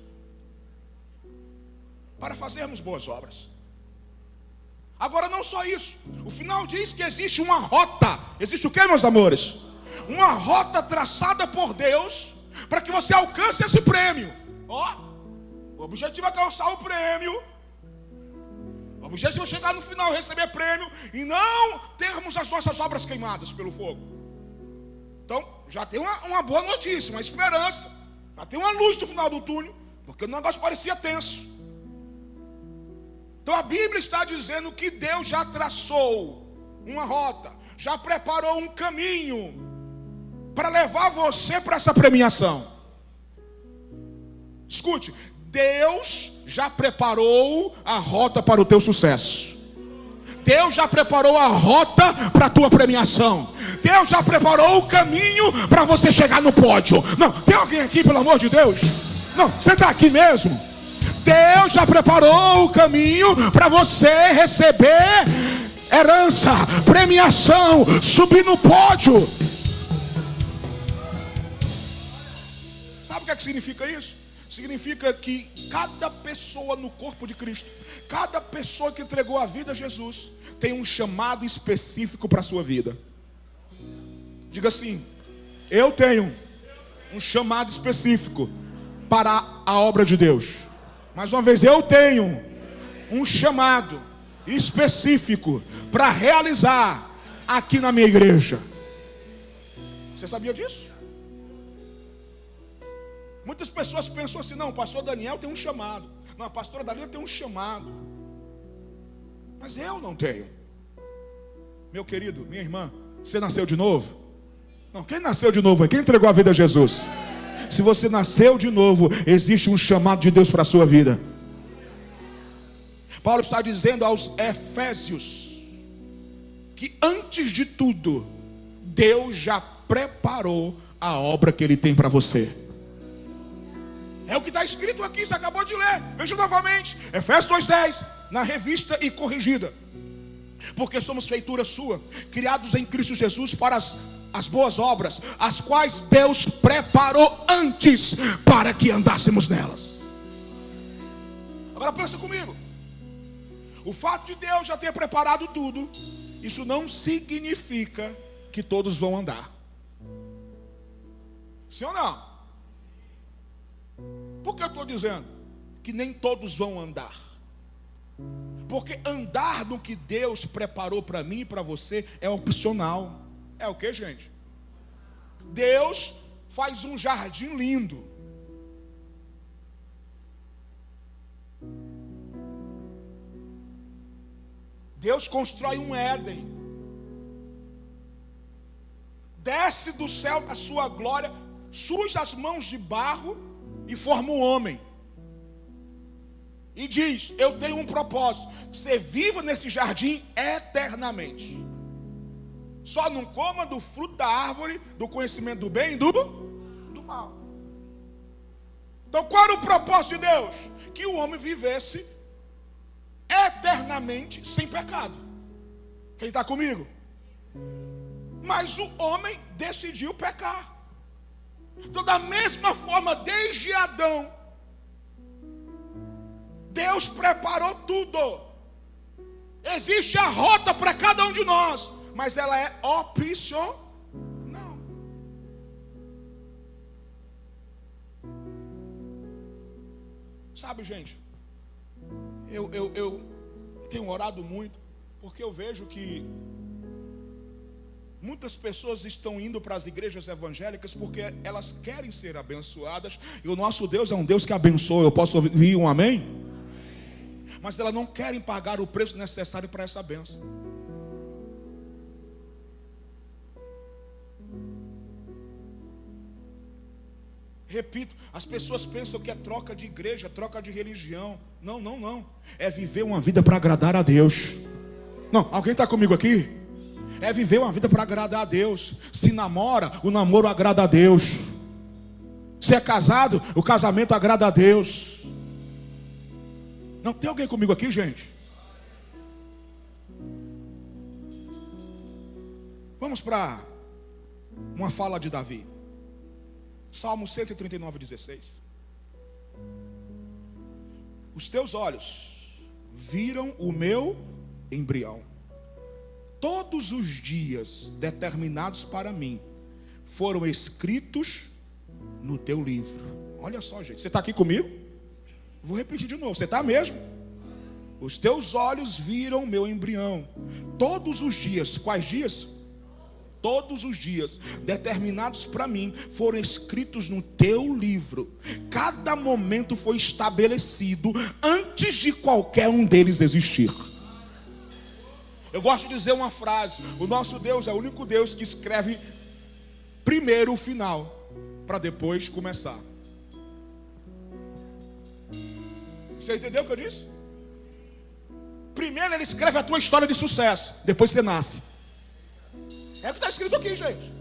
para fazermos boas obras. Agora não só isso, o final diz que existe uma rota. Existe o que, meus amores? Uma rota traçada por Deus, para que você alcance esse prêmio. O objetivo é alcançar o prêmio. O objetivo é chegar no final, receber prêmio, e não termos as nossas obras queimadas pelo fogo. Então, já tem uma boa notícia, uma esperança. Já tem uma luz no final do túnel, porque o negócio parecia tenso. Então a Bíblia está dizendo que Deus já traçou uma rota, já preparou um caminho para levar você para essa premiação. Escute, Deus já preparou a rota para o teu sucesso. Deus já preparou a rota para a tua premiação. Deus já preparou o caminho para você chegar no pódio. Não, tem alguém aqui, pelo amor de Deus? Não, você está aqui mesmo? Deus já preparou o caminho para você receber herança, premiação, subir no pódio. que significa isso? Significa que cada pessoa no corpo de Cristo, cada pessoa que entregou a vida a Jesus, tem um chamado específico para a sua vida. Diga assim: eu tenho um chamado específico para a obra de Deus. Mais uma vez, eu tenho um chamado específico para realizar aqui na minha igreja. Você sabia disso? Muitas pessoas pensam assim: não, o pastor Daniel tem um chamado, não, a pastora Dalila tem um chamado, mas eu não tenho. Meu querido, minha irmã, você nasceu de novo? Não, quem nasceu de novo? Quem entregou a vida a Jesus? Se você nasceu de novo, existe um chamado de Deus para a sua vida. Paulo está dizendo aos Efésios que antes de tudo, Deus já preparou a obra que Ele tem para você. É o que está escrito aqui, você acabou de ler. Veja novamente, Efésios 2:10, na revista e corrigida. Porque somos feitura sua, criados em Cristo Jesus para as boas obras, as quais Deus preparou antes para que andássemos nelas. Agora pensa comigo. O fato de Deus já ter preparado tudo, isso não significa que todos vão andar. Sim ou não? Por que eu estou dizendo que nem todos vão andar? Porque andar no que Deus preparou para mim e para você é opcional. É o que, gente? Deus faz um jardim lindo. Deus constrói um Éden. Desce do céu a sua glória, suja as mãos de barro e forma um homem. E diz: eu tenho um propósito, que você viva nesse jardim eternamente. Só não coma do fruto da árvore do conhecimento do bem e do mal. Então qual era o propósito de Deus? Que o homem vivesse eternamente sem pecado. Quem está comigo? Mas o homem decidiu pecar. Então, da mesma forma, desde Adão, Deus preparou tudo. Existe a rota para cada um de nós, mas ela é opcional. Sabe, gente, eu tenho orado muito, porque eu vejo que muitas pessoas estão indo para as igrejas evangélicas porque elas querem ser abençoadas, e o nosso Deus é um Deus que abençoa. Eu posso ouvir um amém? Mas elas não querem pagar o preço necessário para essa bênção. Repito, as pessoas pensam que é troca de igreja, troca de religião. Não, não, não. É viver uma vida para agradar a Deus. Não, alguém está comigo aqui? É viver uma vida para agradar a Deus. Se namora, o namoro agrada a Deus. Se é casado, o casamento agrada a Deus. Não, tem alguém comigo aqui, gente? Vamos para uma fala de Davi. Salmo 139:16. Os teus olhos viram o meu embrião. Todos os dias determinados para mim foram escritos no teu livro. Olha só, gente. Você está aqui comigo? Vou repetir de novo. Você está mesmo? Os teus olhos viram o meu embrião. Todos os dias. Quais dias? Todos os dias determinados para mim foram escritos no teu livro. Cada momento foi estabelecido antes de qualquer um deles existir. Eu gosto de dizer uma frase: o nosso Deus é o único Deus que escreve primeiro o final, para depois começar. Você entendeu o que eu disse? Primeiro ele escreve a tua história de sucesso, depois você nasce. É o que está escrito aqui, gente.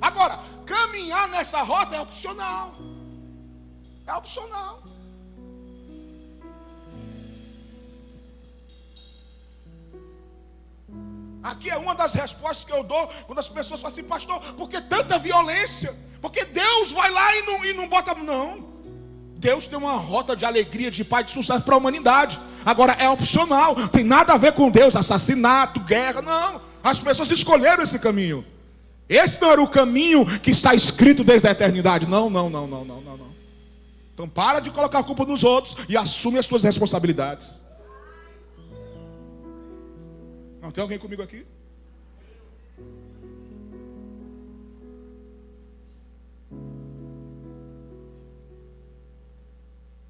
Agora, caminhar nessa rota é opcional. É opcional. Aqui é uma das respostas que eu dou quando as pessoas falam assim: pastor, por que tanta violência? Porque Deus vai lá e não bota... Não. Deus tem uma rota de alegria, de paz, de sucesso para a humanidade. Agora é opcional. Não tem nada a ver com Deus. Assassinato, guerra, não. As pessoas escolheram esse caminho. Esse não era o caminho que está escrito desde a eternidade. Não. Então para de colocar a culpa nos outros e assume as suas responsabilidades. Não tem alguém comigo aqui?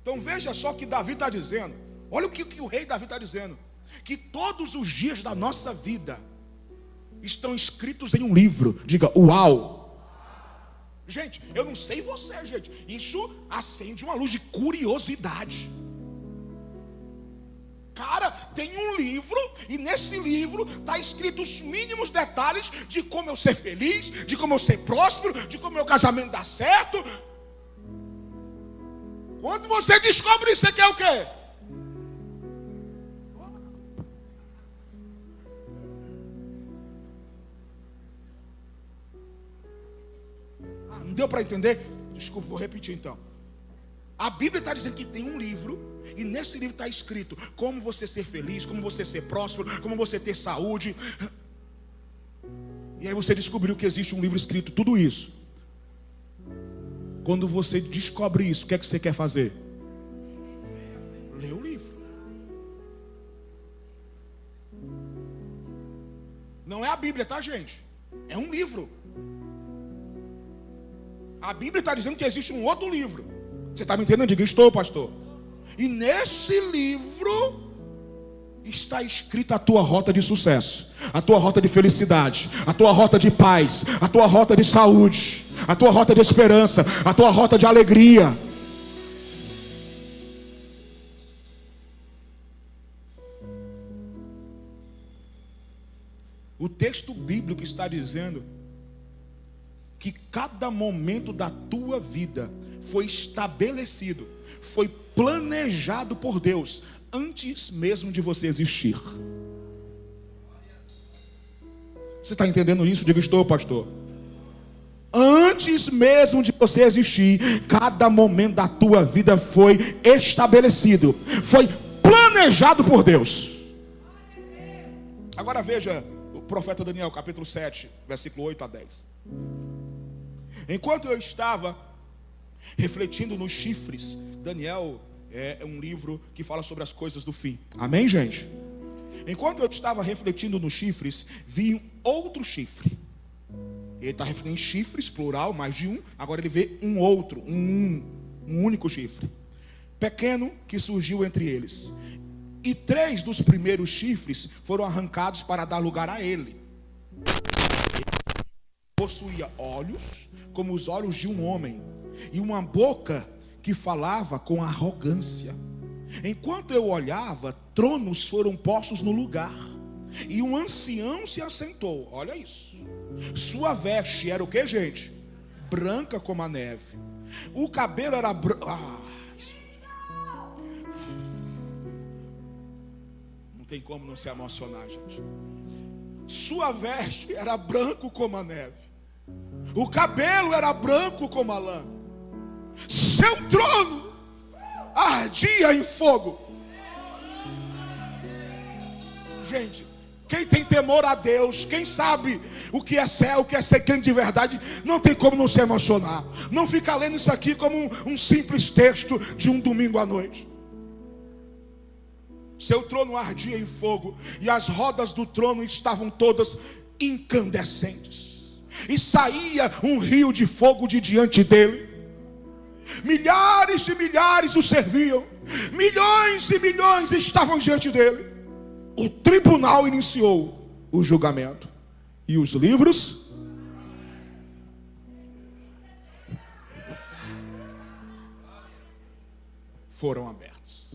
Então veja só que Davi está dizendo. Olha o que o rei Davi está dizendo. Que todos os dias da nossa vida estão escritos em um livro. Diga, uau. Gente, eu não sei você, gente. Isso acende uma luz de curiosidade. Cara, tem um livro, e nesse livro está escrito os mínimos detalhes de como eu ser feliz, de como eu ser próspero, de como meu casamento dá certo. Quando você descobre isso, você quer o quê? Não deu para entender? Desculpa, vou repetir então. A Bíblia está dizendo que tem um livro, e nesse livro está escrito como você ser feliz, como você ser próspero, como você ter saúde. E aí você descobriu que existe um livro escrito, tudo isso. Quando você descobre isso, o que é que você quer fazer? Lê o livro. Não é a Bíblia, tá, gente? É um livro. A Bíblia está dizendo que existe um outro livro. Você está me entendendo? Diga, estou, pastor. E nesse livro está escrita a tua rota de sucesso, a tua rota de felicidade, a tua rota de paz, a tua rota de saúde, a tua rota de esperança, a tua rota de alegria. O texto bíblico está dizendo que cada momento da tua vida foi estabelecido, foi planejado por Deus antes mesmo de você existir. Você está entendendo isso? Diga, estou, pastor. Antes mesmo de você existir, cada momento da tua vida foi estabelecido, foi planejado por Deus. Agora veja o profeta Daniel, capítulo 7, versículo 8 a 10. Enquanto eu estava refletindo nos chifres, Daniel é um livro que fala sobre as coisas do fim. Amém, gente? Enquanto eu estava refletindo nos chifres, vi outro chifre. Ele está refletindo em chifres, plural, mais de um. Agora ele vê um outro, um único chifre, pequeno, que surgiu entre eles. E 3 dos primeiros chifres foram arrancados para dar lugar a ele. Ele possuía olhos como os olhos de um homem, e uma boca que falava com arrogância. Enquanto eu olhava, tronos foram postos no lugar, e um ancião se assentou. Olha isso. Sua veste era o que, gente? Branca como a neve. O cabelo era branco. Não tem como não se emocionar, gente. Sua veste era branco como a neve. O cabelo era branco como a lã. Seu trono ardia em fogo. Gente, quem tem temor a Deus, quem sabe o que é céu, o que é ser crente de verdade, não tem como não se emocionar. Não fica lendo isso aqui como um simples texto de um domingo à noite. Seu trono ardia em fogo, e as rodas do trono estavam todas incandescentes, e saía um rio de fogo de diante dele. Milhares e milhares o serviam, milhões e milhões estavam diante dele. O tribunal iniciou o julgamento, e os livros foram abertos.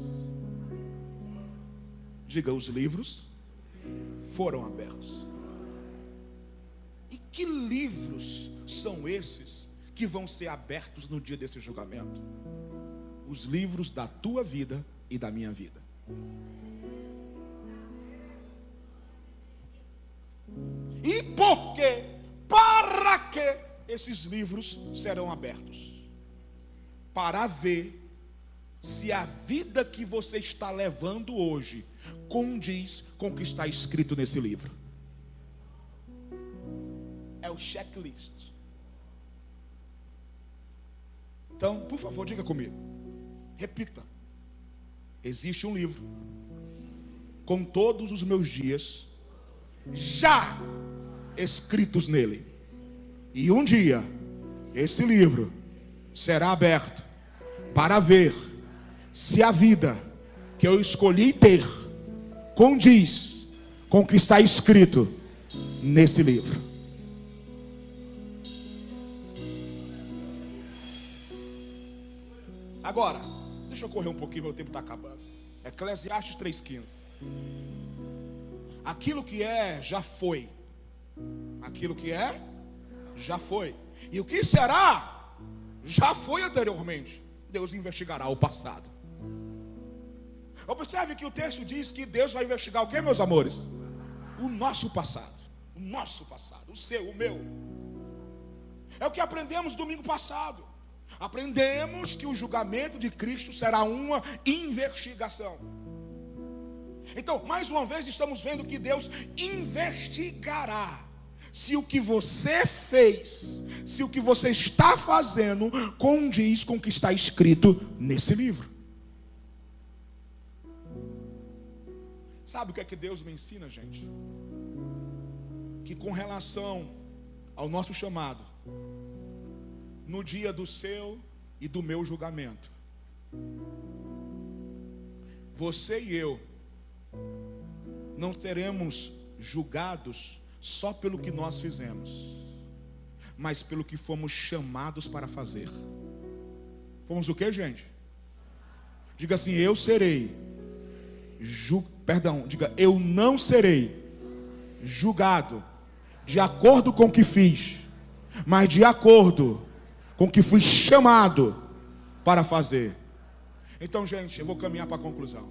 Diga, os livros foram abertos. E que livros são esses que vão ser abertos no dia desse julgamento? Os livros da tua vida e da minha vida. E por quê? Para quê esses livros serão abertos para ver se a vida que você está levando hoje condiz com o que está escrito nesse livro. É o checklist. Então, por favor, diga comigo. Repita. Existe um livro com todos os meus dias já escritos nele. E um dia esse livro será aberto para ver se a vida que eu escolhi ter condiz com o que está escrito nesse livro. Agora, deixa eu correr um pouquinho, meu tempo está acabando. Eclesiastes 3,15. Aquilo que é, já foi. Aquilo que é, já foi. E o que será, já foi anteriormente. Deus investigará o passado. Observe que o texto diz que Deus vai investigar o que, meus amores? O nosso passado. O nosso passado. O seu, o meu. É o que aprendemos domingo passado. Aprendemos que o julgamento de Cristo será uma investigação. Então, mais uma vez, estamos vendo que Deus investigará se o que você fez, se o que você está fazendo condiz com o que está escrito nesse livro. Sabe o que é que Deus me ensina, gente? Que com relação ao nosso chamado, no dia do seu e do meu julgamento, você e eu não seremos julgados só pelo que nós fizemos, mas pelo que fomos chamados para fazer. Fomos o que, gente? Diga assim: eu serei diga, eu não serei julgado de acordo com o que fiz, mas de acordo com o que fui chamado para fazer. Então, gente, eu vou caminhar para a conclusão.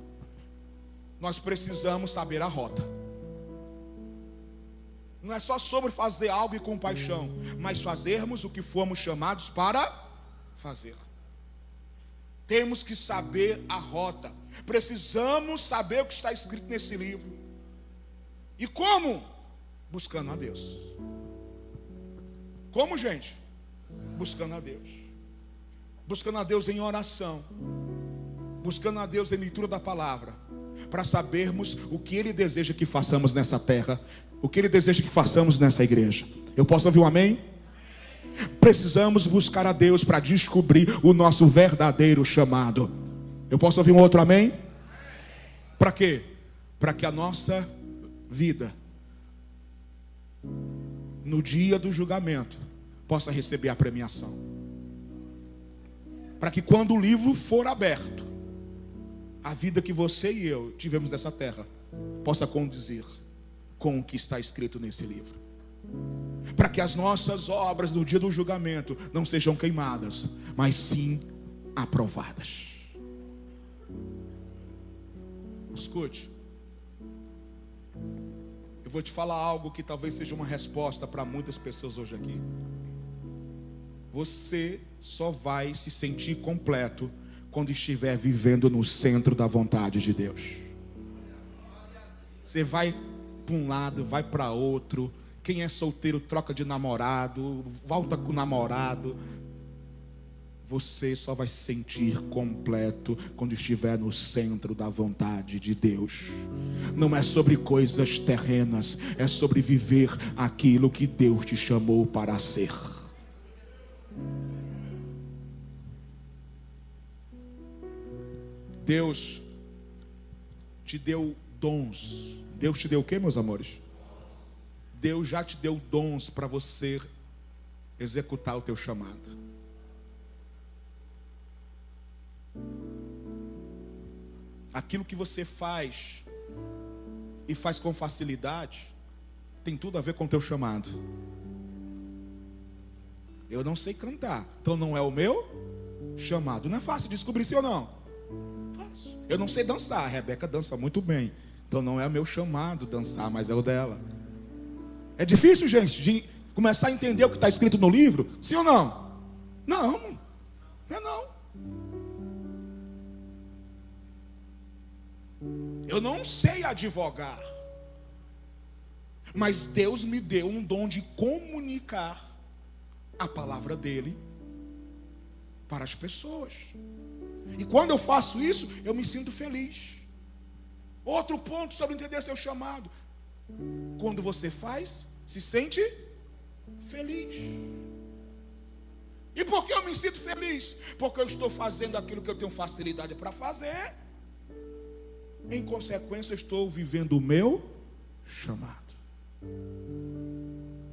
Nós precisamos saber a rota. Não é só sobre fazer algo e com paixão, mas fazermos o que fomos chamados para fazer. Temos que saber a rota. Precisamos saber o que está escrito nesse livro. E como? Buscando a Deus. Como, gente? Buscando a Deus. Buscando a Deus em oração. Buscando a Deus em leitura da palavra. Para sabermos o que Ele deseja que façamos nessa terra. O que Ele deseja que façamos nessa igreja. Eu posso ouvir um amém? Precisamos buscar a Deus para descobrir o nosso verdadeiro chamado. Eu posso ouvir um outro amém? Para quê? Para que a nossa vida, no dia do julgamento, possa receber a premiação. Para que quando o livro for aberto, a vida que você e eu tivemos nessa terra possa condizir com o que está escrito nesse livro. Para que as nossas obras no dia do julgamento não sejam queimadas, mas sim aprovadas. Escute, eu vou te falar algo que talvez seja uma resposta para muitas pessoas hoje aqui. Você só vai se sentir completo quando estiver vivendo no centro da vontade de Deus. Você vai para um lado, vai para outro. Quem é solteiro troca de namorado, volta com o namorado. Você só vai se sentir completo quando estiver no centro da vontade de Deus. Não é sobre coisas terrenas, é sobre viver aquilo que Deus te chamou para ser. Deus te deu dons. Deus te deu o quê, meus amores? Deus já te deu dons para você executar o teu chamado. Aquilo que você faz e faz com facilidade tem tudo a ver com o teu chamado. Eu não sei cantar, então não é o meu chamado. Não é fácil descobrir, sim ou não? Fácil. Eu não sei dançar, a Rebeca dança muito bem, então não é o meu chamado dançar, mas é o dela. É difícil, gente, de começar a entender o que está escrito no livro? Sim ou não? Não, não é não. Eu não sei advogar, mas Deus me deu um dom de comunicar a palavra dele para as pessoas. E quando eu faço isso, eu me sinto feliz. Outro ponto sobre entender seu chamado: quando você faz, se sente feliz. E por que eu me sinto feliz? Porque eu estou fazendo aquilo que eu tenho facilidade para fazer. Em consequência, eu estou vivendo o meu chamado.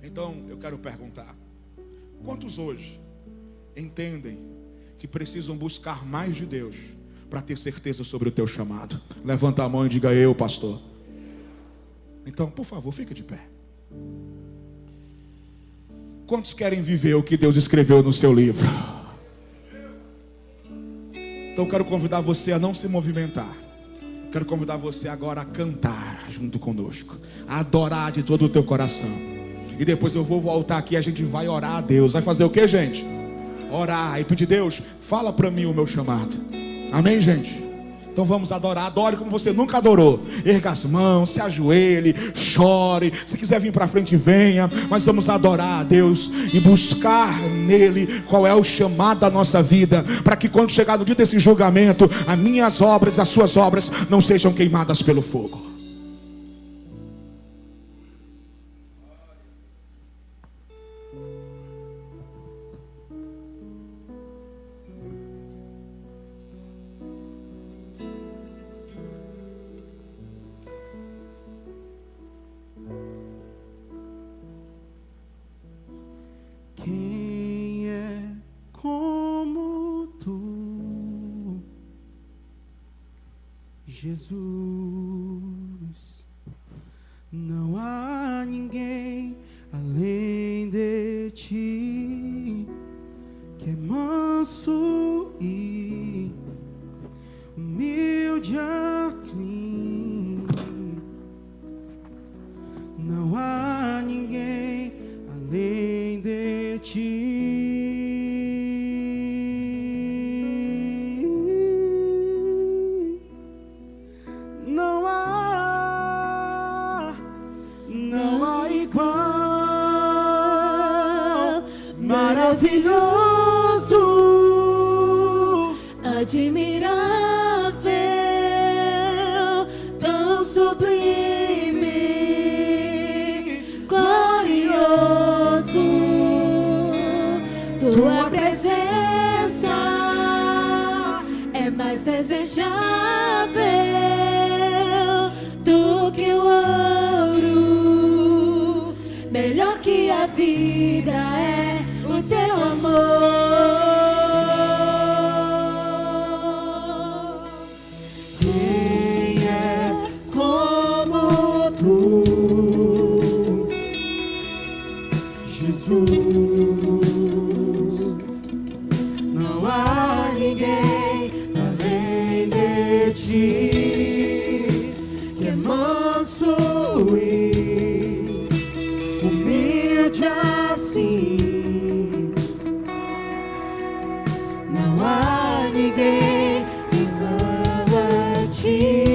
Então, eu quero perguntar: quantos hoje entendem que precisam buscar mais de Deus para ter certeza sobre o teu chamado? Levanta a mão e diga: eu, pastor. Então, por favor, fica de pé. Quantos querem viver o que Deus escreveu no seu livro? Então, eu quero convidar você a não se movimentar. Quero convidar você agora a cantar junto conosco, a adorar de todo o teu coração. E depois eu vou voltar aqui e a gente vai orar a Deus. Vai fazer o que, gente? Orar e pedir: Deus, fala para mim o meu chamado. Amém, gente? Então vamos adorar. Adore como você nunca adorou. Erga as mãos, se ajoelhe, chore. Se quiser vir para frente, venha. Mas vamos adorar a Deus e buscar nele qual é o chamado da nossa vida, para que quando chegar no dia desse julgamento, as minhas obras, as suas obras não sejam queimadas pelo fogo. Quem é como tu, Jesus? Não há ninguém além de ti, que é manso e humilde assim. Não há ninguém além de ti. Não há igual, maravilhoso, admirável, tão sublime, glorioso. Tua presença é mais desejável do que o ouro, melhor que a vida é o teu amor. quem é como tu, Jesus? Não há ninguém além de ti, que é manso e humilde assim. Não há ninguém igual a ti.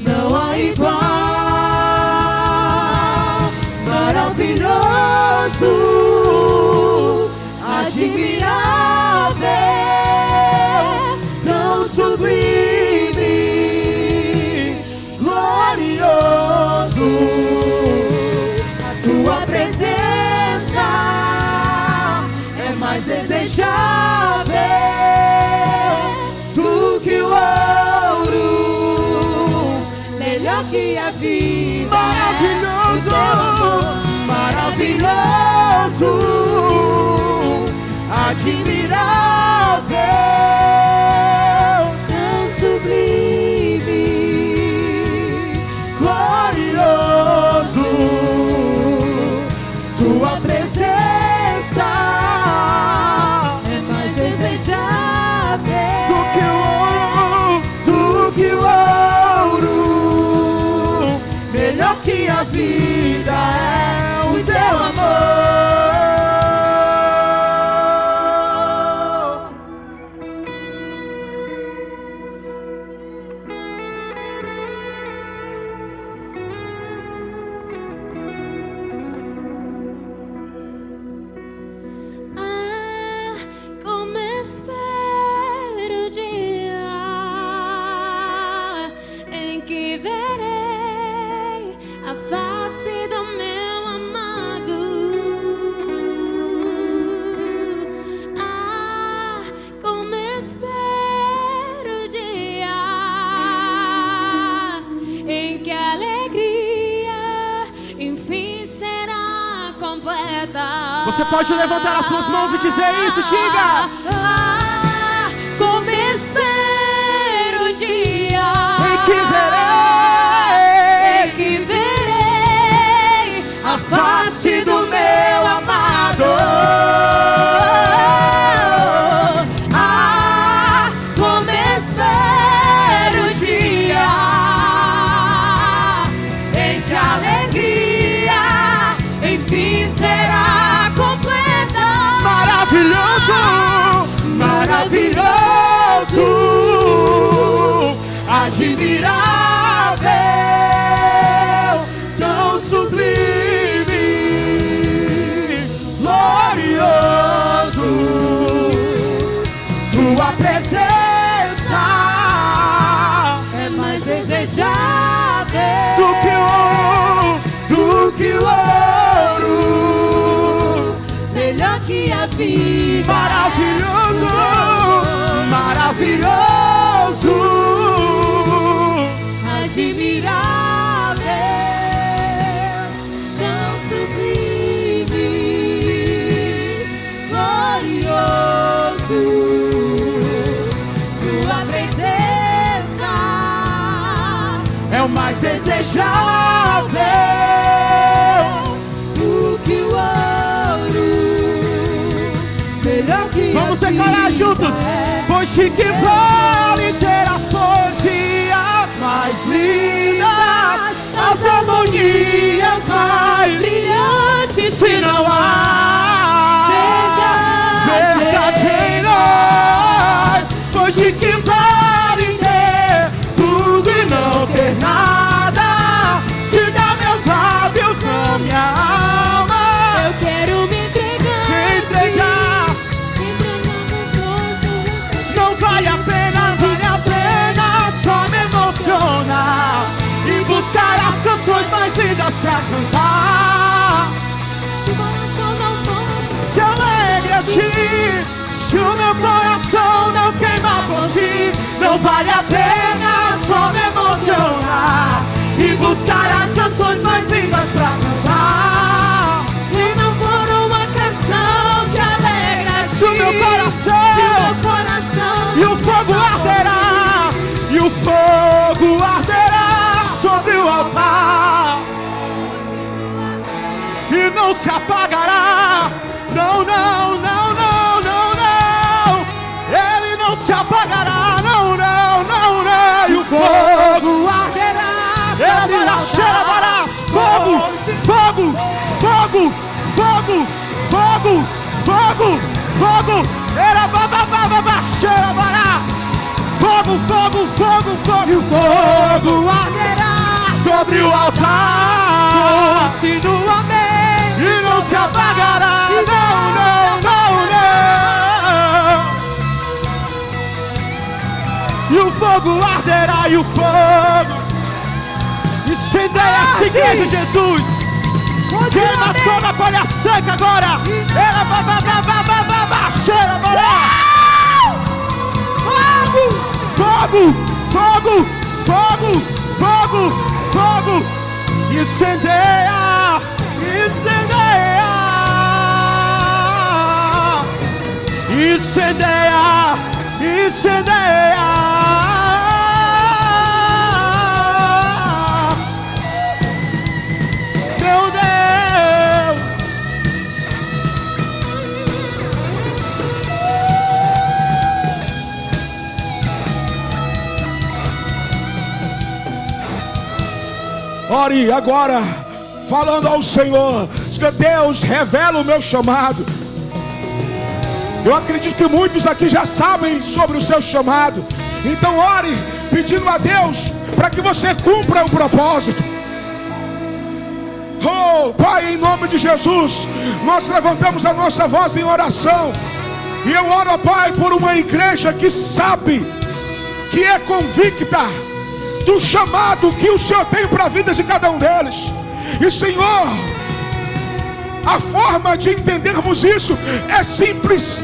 Não há igual, maravilhoso, admirável, tão sublime, glorioso. Você pode levantar as suas mãos e dizer isso, diga. Como espero o dia Em que verei a face do meu amado. Como espero o dia em que a alegria enfim será completa. Maravilhoso, maravilhoso, admirável, tão sublime, glorioso. Tua presença É mais desejável do que o ouro. melhor que a vida. Maravilhoso, maravilhoso, Admirável, tão sublime, glorioso. Tua presença é o mais desejável. do que o ouro, melhor que Vamos a declarar vida juntos. é. Pois de que vale ter as poesias mais lindas, as harmonias mais Brilhante se não há verdade em nós. Pois de que vale ter tudo e não ter nada? Te dá meus lábios, não minha alma. Eu quero me entregar, Entregar. Não vale a pena só me emocionar e buscar as canções mais lindas pra cantar. Que alegre a ti, se o meu coração não queima por ti. Não vale a pena só me emocionar e buscar as canções mais lindas pra cantar. Se não for uma canção que alegra Se o meu coração e o fogo arderá, e o fogo arderá sobre o altar, e não se apagará. Não, não, não, não, não, não. Ele não se apagará. Não, não, não, não. E o fogo arderá sobre o altar. Fogo, fogo, fogo, fogo, fogo, fogo, fogo. Era babababa, cheira barás. Fogo, fogo, fogo, fogo. E o fogo arderá sobre o altar. Continuamente. E não se apagará. Não, não, não, não. E o fogo arderá. E o fogo incendeia essa igreja, Jesus. Queima toda a palha seca agora. Era babababa, cheira barás. Fogo, fogo, fogo, fogo, fogo, incendeia, incendeia, incendeia, incendeia. Meu Deus. Ore agora, falando ao Senhor. Diga: Deus, revela o meu chamado. Eu acredito que muitos aqui já sabem sobre o seu chamado. Então ore, pedindo a Deus para que você cumpra o propósito. Oh, Pai, em nome de Jesus, nós levantamos a nossa voz em oração. E eu oro, Pai, por uma igreja que sabe, que é convicta do chamado que o Senhor tem para a vida de cada um deles. E Senhor, a forma de entendermos isso é simples.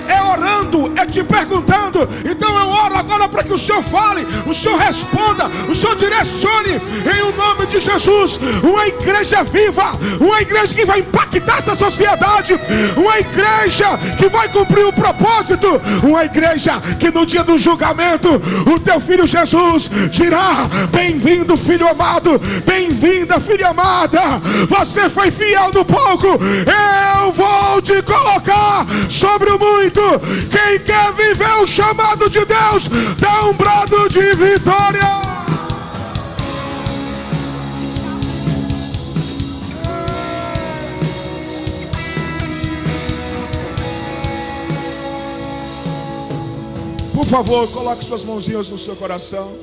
é orando, é te perguntando. Então eu oro agora para que o Senhor fale, o Senhor responda, o Senhor direcione, em o nome de Jesus. Uma igreja viva, uma igreja que vai impactar essa sociedade, uma igreja que vai cumprir o propósito, uma igreja que no dia do julgamento o teu filho Jesus dirá: bem-vindo, filho amado, bem-vinda, filha amada, você foi fiel no pouco, eu vou te colocar sobre o muito. Quem quer viver o chamado de Deus, dá um brado de vitória. Por favor, coloque suas mãozinhas no seu coração.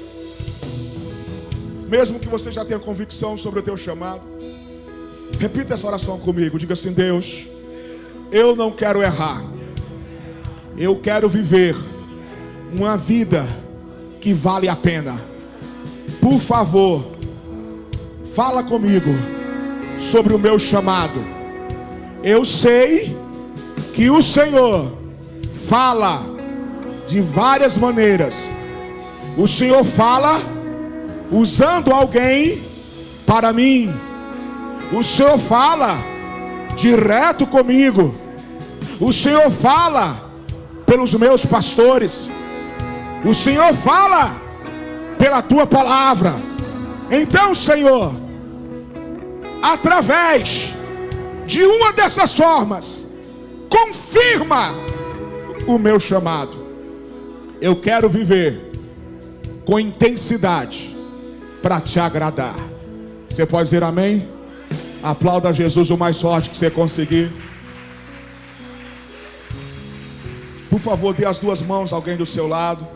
Mesmo que você já tenha convicção sobre o teu chamado, repita essa oração comigo. Diga assim: Deus, eu não quero errar. Eu quero viver uma vida que vale a pena. Por favor, fala comigo sobre o meu chamado. Eu sei que o Senhor fala de várias maneiras. O Senhor fala usando alguém para mim. O Senhor fala direto comigo. O Senhor fala pelos meus pastores. O Senhor fala pela tua palavra. Então, Senhor, através de uma dessas formas, confirma o meu chamado. Eu quero viver com intensidade para te agradar. Você pode dizer amém? Aplauda Jesus o mais forte que você conseguir. Por favor, dê as duas mãos a alguém do seu lado.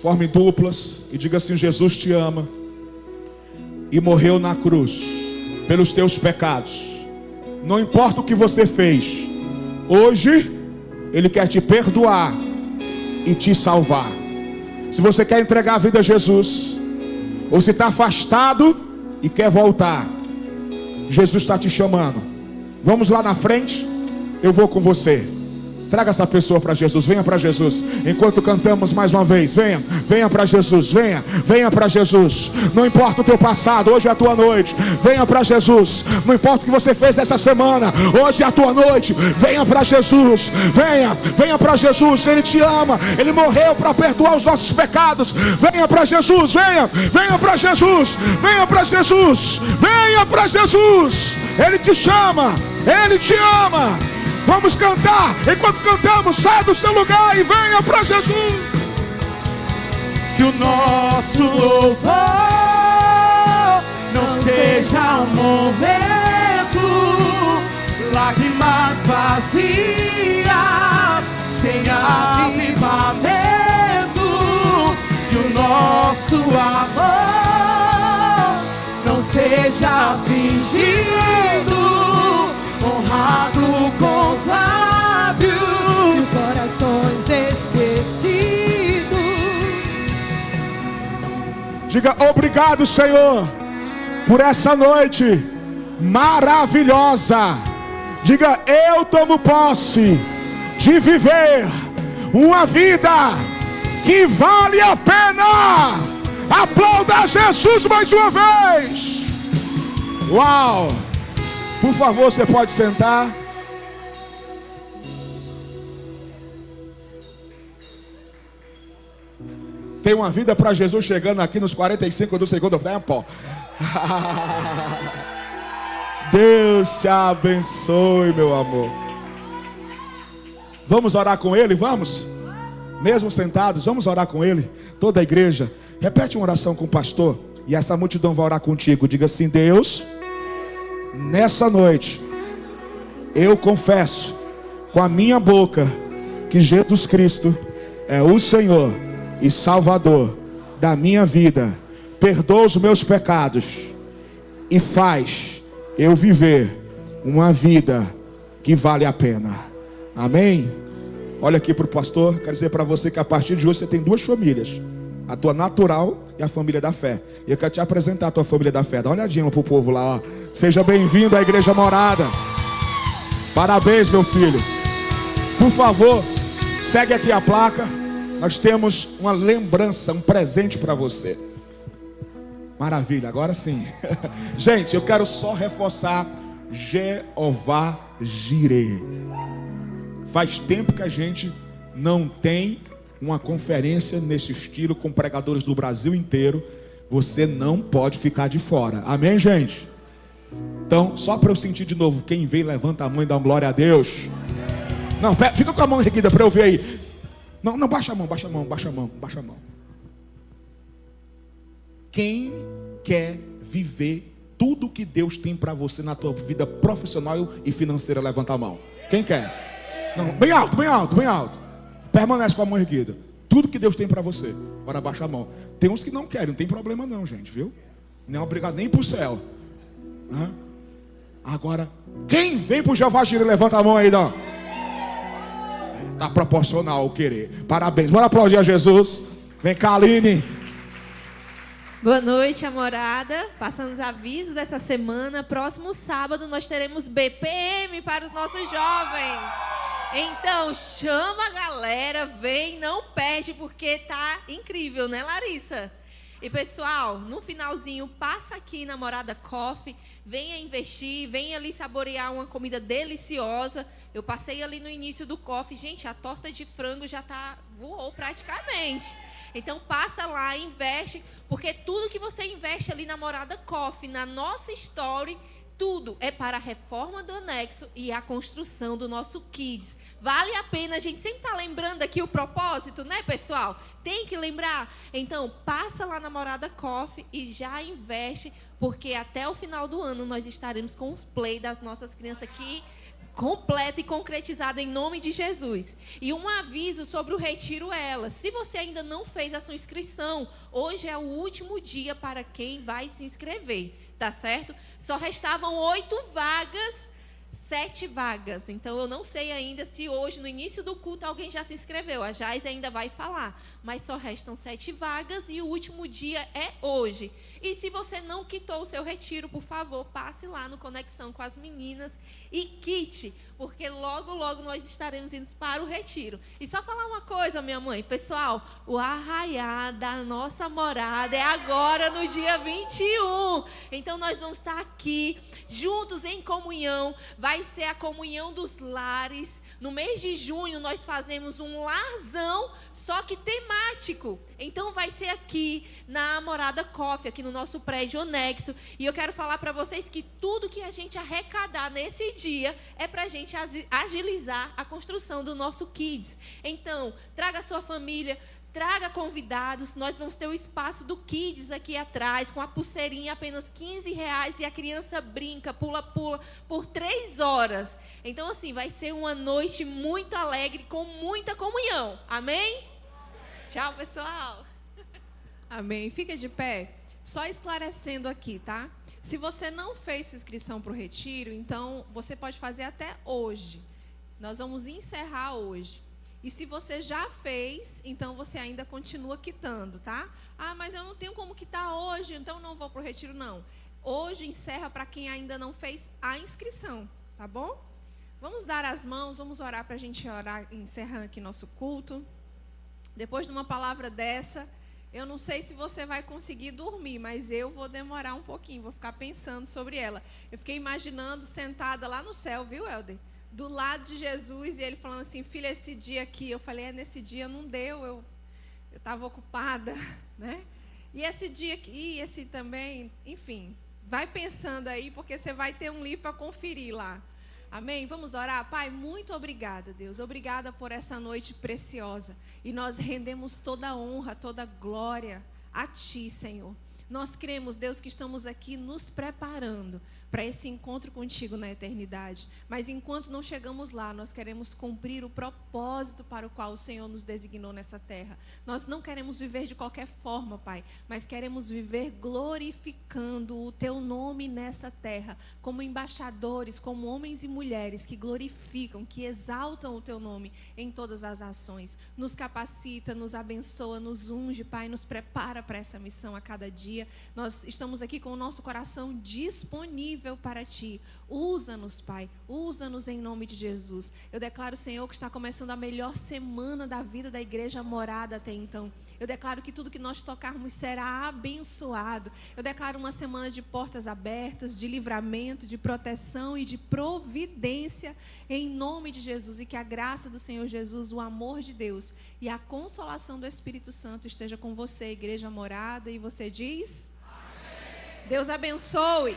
Forme duplas e diga assim: Jesus te ama e morreu na cruz pelos teus pecados. Não importa o que você fez, hoje Ele quer te perdoar e te salvar. Se você quer entregar a vida a Jesus, ou se está afastado e quer voltar, Jesus está te chamando. Vamos lá na frente, eu vou com você. Traga essa pessoa para Jesus, venha para Jesus. Enquanto cantamos mais uma vez, venha para Jesus, venha para Jesus. Não importa o teu passado, hoje é a tua noite. Venha para Jesus. Não importa o que você fez essa semana, hoje é a tua noite. Venha para Jesus, venha para Jesus. Ele te ama, Ele morreu para perdoar os nossos pecados. Venha para Jesus, venha para Jesus, venha para Jesus, venha para Jesus. Ele te chama, Ele te ama. Vamos cantar. Enquanto cantamos, saia do seu lugar e venha para Jesus. Que o nosso louvor não seja um momento, lágrimas vazias, sem avivamento. Que o nosso amor não seja fingido, honrado com os lábios, os corações esquecidos. Diga: obrigado, Senhor, por essa noite maravilhosa. Diga: eu tomo posse de viver uma vida que vale a pena. Aplauda Jesus mais uma vez. Uau! Por favor, você pode sentar. Tem uma vida para Jesus chegando aqui nos 45 do segundo tempo. Deus te abençoe, meu amor. Vamos orar com Ele, vamos? Mesmo sentados, vamos orar com Ele. Toda a igreja, repete uma oração com o pastor, e essa multidão vai orar contigo. Diga assim: Deus, nessa noite, eu confesso com a minha boca que Jesus Cristo é o Senhor e Salvador da minha vida. Perdoa os meus pecados e faz eu viver uma vida que vale a pena. Amém? Olha aqui para o pastor. Quero dizer para você que a partir de hoje você tem duas famílias: a tua natural e a família da fé. E eu quero te apresentar a tua família da fé. Dá uma olhadinha para o povo lá, ó. Seja bem-vindo à Igreja Morada. Parabéns, meu filho. Por favor, segue aqui a placa. Nós temos uma lembrança, um presente para você. Maravilha, agora sim. Gente, eu quero só reforçar Jeová Jireh. Faz tempo que a gente não tem uma conferência nesse estilo com pregadores do Brasil inteiro. Você não pode ficar de fora. Amém, gente? Então, só para eu sentir de novo, quem vem, levanta a mão e dá uma glória a Deus. Não, fica com a mão erguida para eu ver aí. Não, baixa a mão. Quem quer viver tudo que Deus tem para você na tua vida profissional e financeira, levanta a mão. Quem quer? Não, bem alto. Permanece com a mão erguida. Tudo que Deus tem para você. Agora baixa a mão. Tem uns que não querem, não tem problema não, gente, viu? Não é obrigado nem pro céu. Agora, quem vem pro Jeová Jireh, levanta a mão aí, ó. Tá proporcional o querer. Parabéns. Bora aplaudir a Jesus. Vem cá, Aline. Boa noite, amorada. Passando os avisos dessa semana. Próximo sábado nós teremos BPM para os nossos jovens. Então, chama a galera, vem, não perde, porque tá incrível, né, Larissa? E, pessoal, no finalzinho, passa aqui na Morada Coffee, venha investir, venha ali saborear uma comida deliciosa. Eu passei ali no início do coffee, gente, a torta de frango já voou praticamente. Então, passa lá, investe, porque tudo que você investe ali na Morada Coffee, na nossa story, tudo é para a reforma do anexo e a construção do nosso Kids. Vale a pena, a gente sempre está lembrando aqui o propósito, né, pessoal? Tem que lembrar. Então, passa lá na Morada Coffee e já investe, porque até o final do ano nós estaremos com os play das nossas crianças aqui, completa e concretizada em nome de Jesus. E um aviso sobre o Retiro Elas. Se você ainda não fez a sua inscrição, hoje é o último dia para quem vai se inscrever, tá certo? Só restavam 8 vagas, 7 vagas. Então, eu não sei ainda se hoje, no início do culto, alguém já se inscreveu. A Jais ainda vai falar. Mas só restam 7 vagas e o último dia é hoje. E se você não quitou o seu retiro, por favor, passe lá no Conexão com as Meninas e quite, porque logo, logo nós estaremos indo para o retiro. E só falar uma coisa, minha mãe, pessoal, o arraiá da nossa morada é agora no dia 21. Então nós vamos estar aqui, juntos em comunhão, vai ser a comunhão dos lares. No mês de junho nós fazemos um larzão, só que temático. Então vai ser aqui na Morada Coffee, aqui no nosso prédio anexo. E eu quero falar para vocês que tudo que a gente arrecadar nesse dia é para a gente agilizar a construção do nosso Kids. Então, traga a sua família, traga convidados. Nós vamos ter o espaço do Kids aqui atrás, com a pulseirinha apenas R$15 e a criança brinca, pula-pula por 3 horas. Então, assim, vai ser uma noite muito alegre, com muita comunhão. Amém? Tchau, pessoal. Amém. Fica de pé. Só esclarecendo aqui, tá? Se você não fez sua inscrição para o retiro, então você pode fazer até hoje. Nós vamos encerrar hoje. E se você já fez, então você ainda continua quitando, tá? Ah, mas eu não tenho como quitar hoje, então não vou para o retiro, não. Hoje encerra para quem ainda não fez a inscrição, tá bom? Vamos dar as mãos, vamos orar para a gente orar, encerrando aqui nosso culto. Depois de uma palavra dessa, eu não sei se você vai conseguir dormir, mas eu vou demorar um pouquinho, vou ficar pensando sobre ela. Eu fiquei imaginando sentada lá no céu, viu, Helder? Do lado de Jesus, e ele falando assim, filha, esse dia aqui, eu falei, nesse dia não deu, eu estava ocupada, né? E esse dia aqui, esse também, enfim, vai pensando aí, porque você vai ter um livro para conferir lá. Amém? Vamos orar? Pai, muito obrigada, Deus. Obrigada por essa noite preciosa. E nós rendemos toda a honra, toda a glória a Ti, Senhor. Nós cremos, Deus, que estamos aqui nos preparando para esse encontro contigo na eternidade. Mas enquanto não chegamos lá, nós queremos cumprir o propósito para o qual o Senhor nos designou nessa terra. Nós não queremos viver de qualquer forma, Pai, mas queremos viver glorificando o Teu nome nessa terra, como embaixadores, como homens e mulheres que glorificam, que exaltam o Teu nome em todas as ações. Nos capacita, nos abençoa, nos unge, Pai, nos prepara para essa missão a cada dia. Nós estamos aqui com o nosso coração disponível possível para Ti. Usa-nos, Pai. Usa-nos em nome de Jesus. Eu declaro, Senhor, que está começando a melhor semana da vida da Igreja Morada até então. Eu declaro que tudo que nós tocarmos será abençoado. Eu declaro uma semana de portas abertas, de livramento, de proteção e de providência em nome de Jesus. E que a graça do Senhor Jesus, o amor de Deus e a consolação do Espírito Santo esteja com você, Igreja Morada. E você diz? Amém. Deus abençoe.